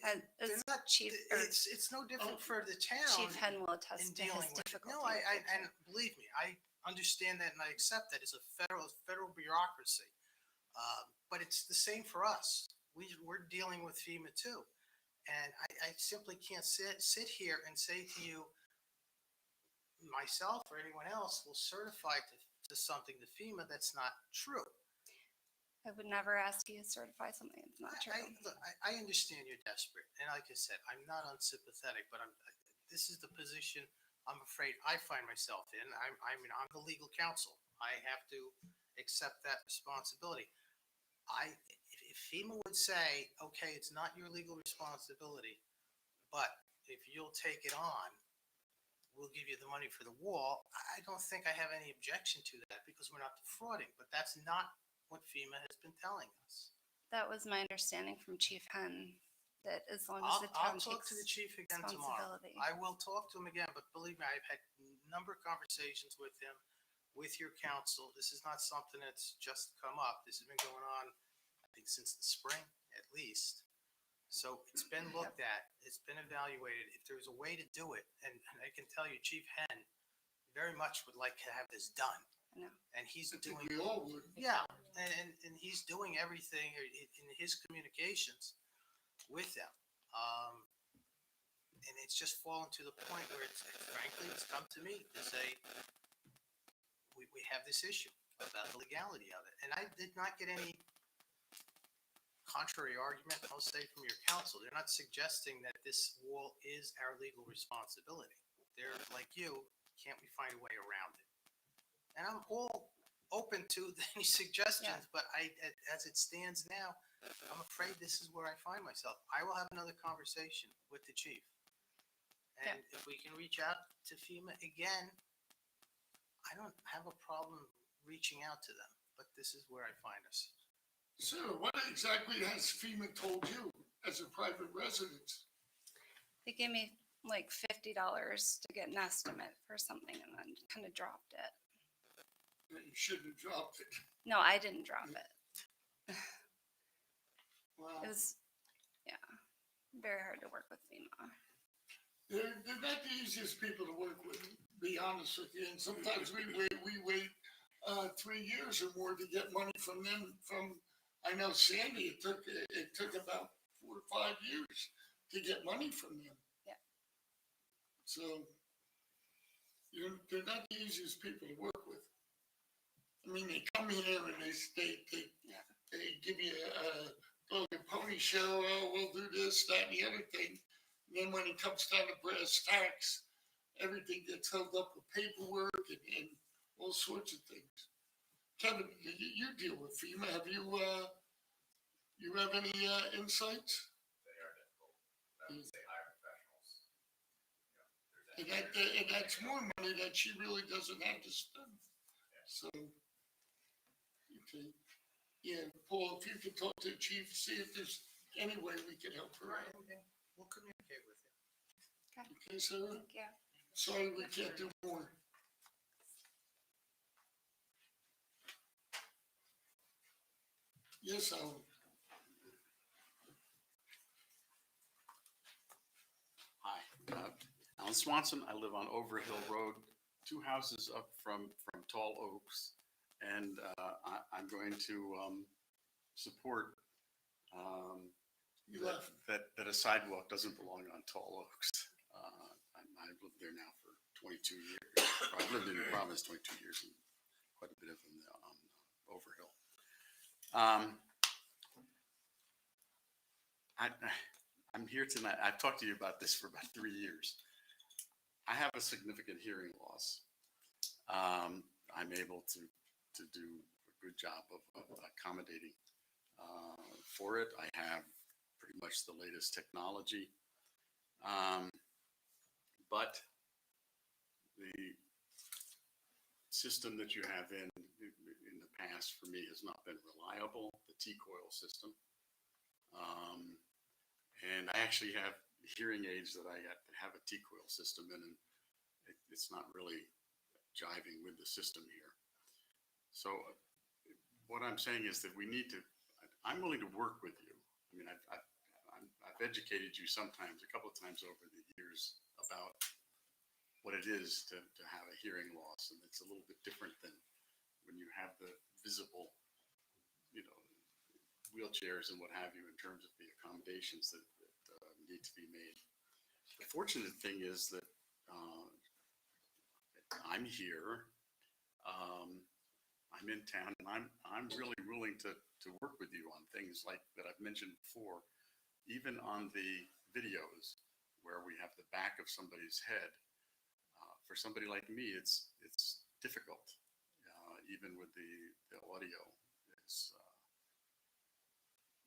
As They're not, Chief, or it's no different for the town. Chief Hen will in attest to dealing his with it. difficulty. No, and believe me, I understand that and I accept that. It's a federal bureaucracy. But it's the same for us. We're dealing with FEMA too. And I simply can't sit here and say to you, myself or anyone else will certify to something to FEMA that's not true. I would never ask you to certify something that's not true. Look, I understand you're desperate, and like I said, I'm not unsympathetic, but this is the position I'm afraid I find myself in. I'm the legal counsel. I have to accept that responsibility. If FEMA would say, okay, it's not your legal responsibility, but if you'll take it on, we'll give you the money for the wall, I don't think I have any objection to that because we're not defrauding, but that's not what FEMA has been telling us. That was my understanding from Chief Hen, that as long as the I'll town talk takes to the chief again tomorrow. responsibility. I will talk to him again, but believe me, I've had a number of conversations with him, with your council. This is not something that's just come up. This has been going on, I think, since the spring at least. So it's been looked at, it's been evaluated. If there's a way to do it, and I can tell you, Chief Hen very much would like to have this done. I know. And he's I think doing, we all would. yeah, and he's doing everything in his communications with them. And it's just fallen to the point where it's, frankly, it's come to me to say, we have this issue about the legality of it. And I did not get any contrary argument, I'll say, from your council. They're not suggesting that this wall is our legal responsibility. They're like you, can't we find a way around it? And I'm all open to any suggestions, but as it stands now, I'm afraid this is where I find myself. I will have another conversation with the chief. And if we can reach out to FEMA again, I don't have a problem reaching out to them, but this is where I find us. Sarah, what exactly has FEMA told you as a private resident? They gave me like $50 to get an estimate for something and then kind of dropped it. That you shouldn't have dropped it. No, I didn't drop it. Wow. It was, very hard to work with FEMA. They're not the easiest people to work with, to be honest with you. And sometimes we wait 3 years or more to get money from them. I know Sandy, it took about 4 or 5 years to get money from them. Yeah. So they're not the easiest people to work with. I mean, they come here and they give you a pony show. Oh, we'll do this, that, and the other thing. And then when it comes down to brass tacks, everything gets held up with paperwork and all sorts of things. Kevin, you deal with FEMA. Have you have any insights? They are difficult. I would say hire professionals. And that's more money that she really doesn't have to spend. So, okay. Yeah, Paul, if you could talk to the chief, see if there's any way we can help her out. Okay, we'll communicate with you. Okay, Sarah? Thank you. Sorry, we can't do more. Yes, Alan. Hi, Alan Swanson. I live on Overhill Road, 2 houses up from Tall Oaks. And I'm going to support You left. that a sidewalk doesn't belong on Tall Oaks. I've lived there now for 22 years. I've lived in New Providence 22 years and quite a bit of them on Overhill. I'm here tonight. I've talked to you about this for about 3 years. I have a significant hearing loss. I'm able to do a good job of accommodating for it. I have pretty much the latest technology. But the system that you have in the past for me has not been reliable, the T-coil system. And I actually have hearing aids that I have a T-coil system in, and it's not really jiving with the system here. So what I'm saying is that I'm willing to work with you. I mean, I've educated you sometimes, a couple of times over the years about what it is to have a hearing loss. And it's a little bit different than when you have the visible, wheelchairs and what have you in terms of the accommodations that need to be made. The fortunate thing is that I'm here, I'm in town, and I'm really willing to work with you on things like that I've mentioned before, even on the videos where we have the back of somebody's head. For somebody like me, it's difficult, even with the audio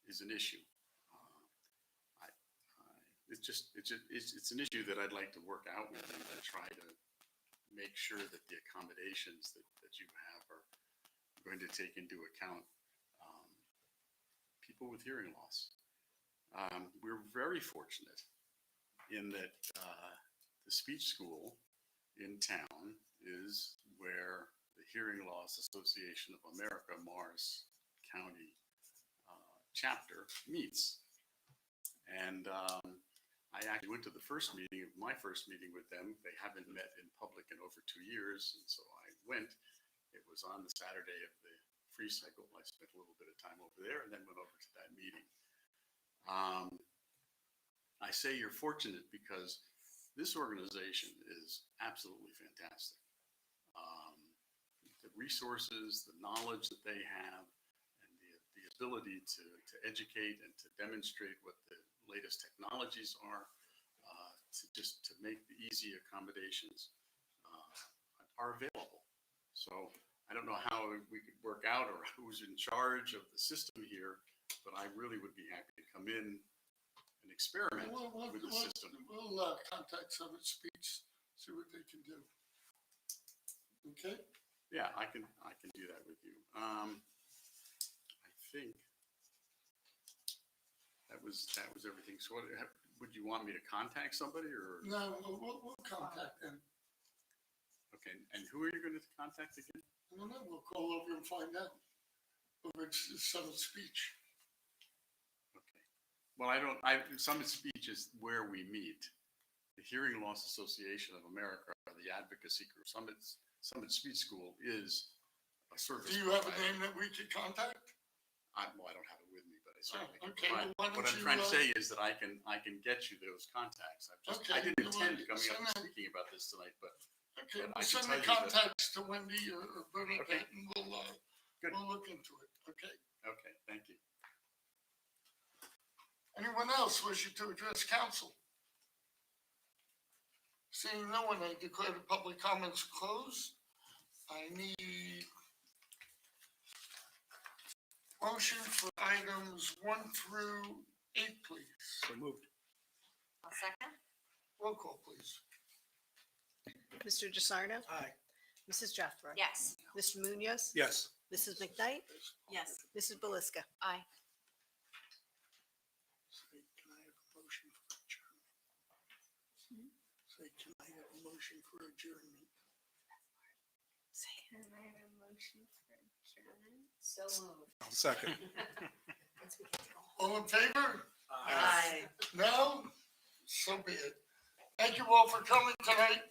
is an issue. It's an issue that I'd like to work out with you and try to make sure that the accommodations that you have are going to take into account people with hearing loss. We're very fortunate in that the speech school in town is where the Hearing Loss Association of America, Morris County chapter meets. And I actually went to my first meeting with them. They haven't met in public in over 2 years, and so I went. It was on the Saturday of the free cycle. I spent a little bit of time over there and then went over to that meeting. I say you're fortunate because this organization is absolutely fantastic. The resources, the knowledge that they have, and the ability to educate and to demonstrate what the latest technologies are, to make the easy accommodations are available. So I don't know how we could work out or who's in charge of the system here, but I really would be happy to come in and experiment with the system. We'll contact Summit Speech, see what they can do. Okay? Yeah, I can do that with you. I think that was everything. So would you want me to contact somebody or? No, we'll contact them. Okay, and who are you going to contact again? I don't know, we'll call over and find out. Over at Summit Speech. Okay. Well, Summit Speech is where we meet. The Hearing Loss Association of America, the advocacy group, Summit Speech School is a service. Do you have a name that we could contact? I don't have it with me, but I certainly can okay. provide. Well, What I'm trying to say is that I can get you those contacts. I didn't intend coming up and speaking about this tonight, but. Okay, but we'll I can send tell the you that- contacts to Wendy or Bernadette, Okay. and we'll look into it, okay? Okay, thank you. Anyone else wishing to address council? Seeing no one, I declare the public comments closed. I need motion for items 1 through 8, please. So moved. I'll second. Roll call, please. Mr. DeSarno? Aye. Mrs. Jeffrey? Yes. Mr. Munoz? Yes. Mrs. McKnight? Yes. Mrs. Belisca? Aye. Say, can I have a motion for adjournment? Say, can I have a motion for adjournment? Can I have a motion for adjournment? So moved. I'll second. All in favor? Aye. No? So be it. Thank you all for coming tonight.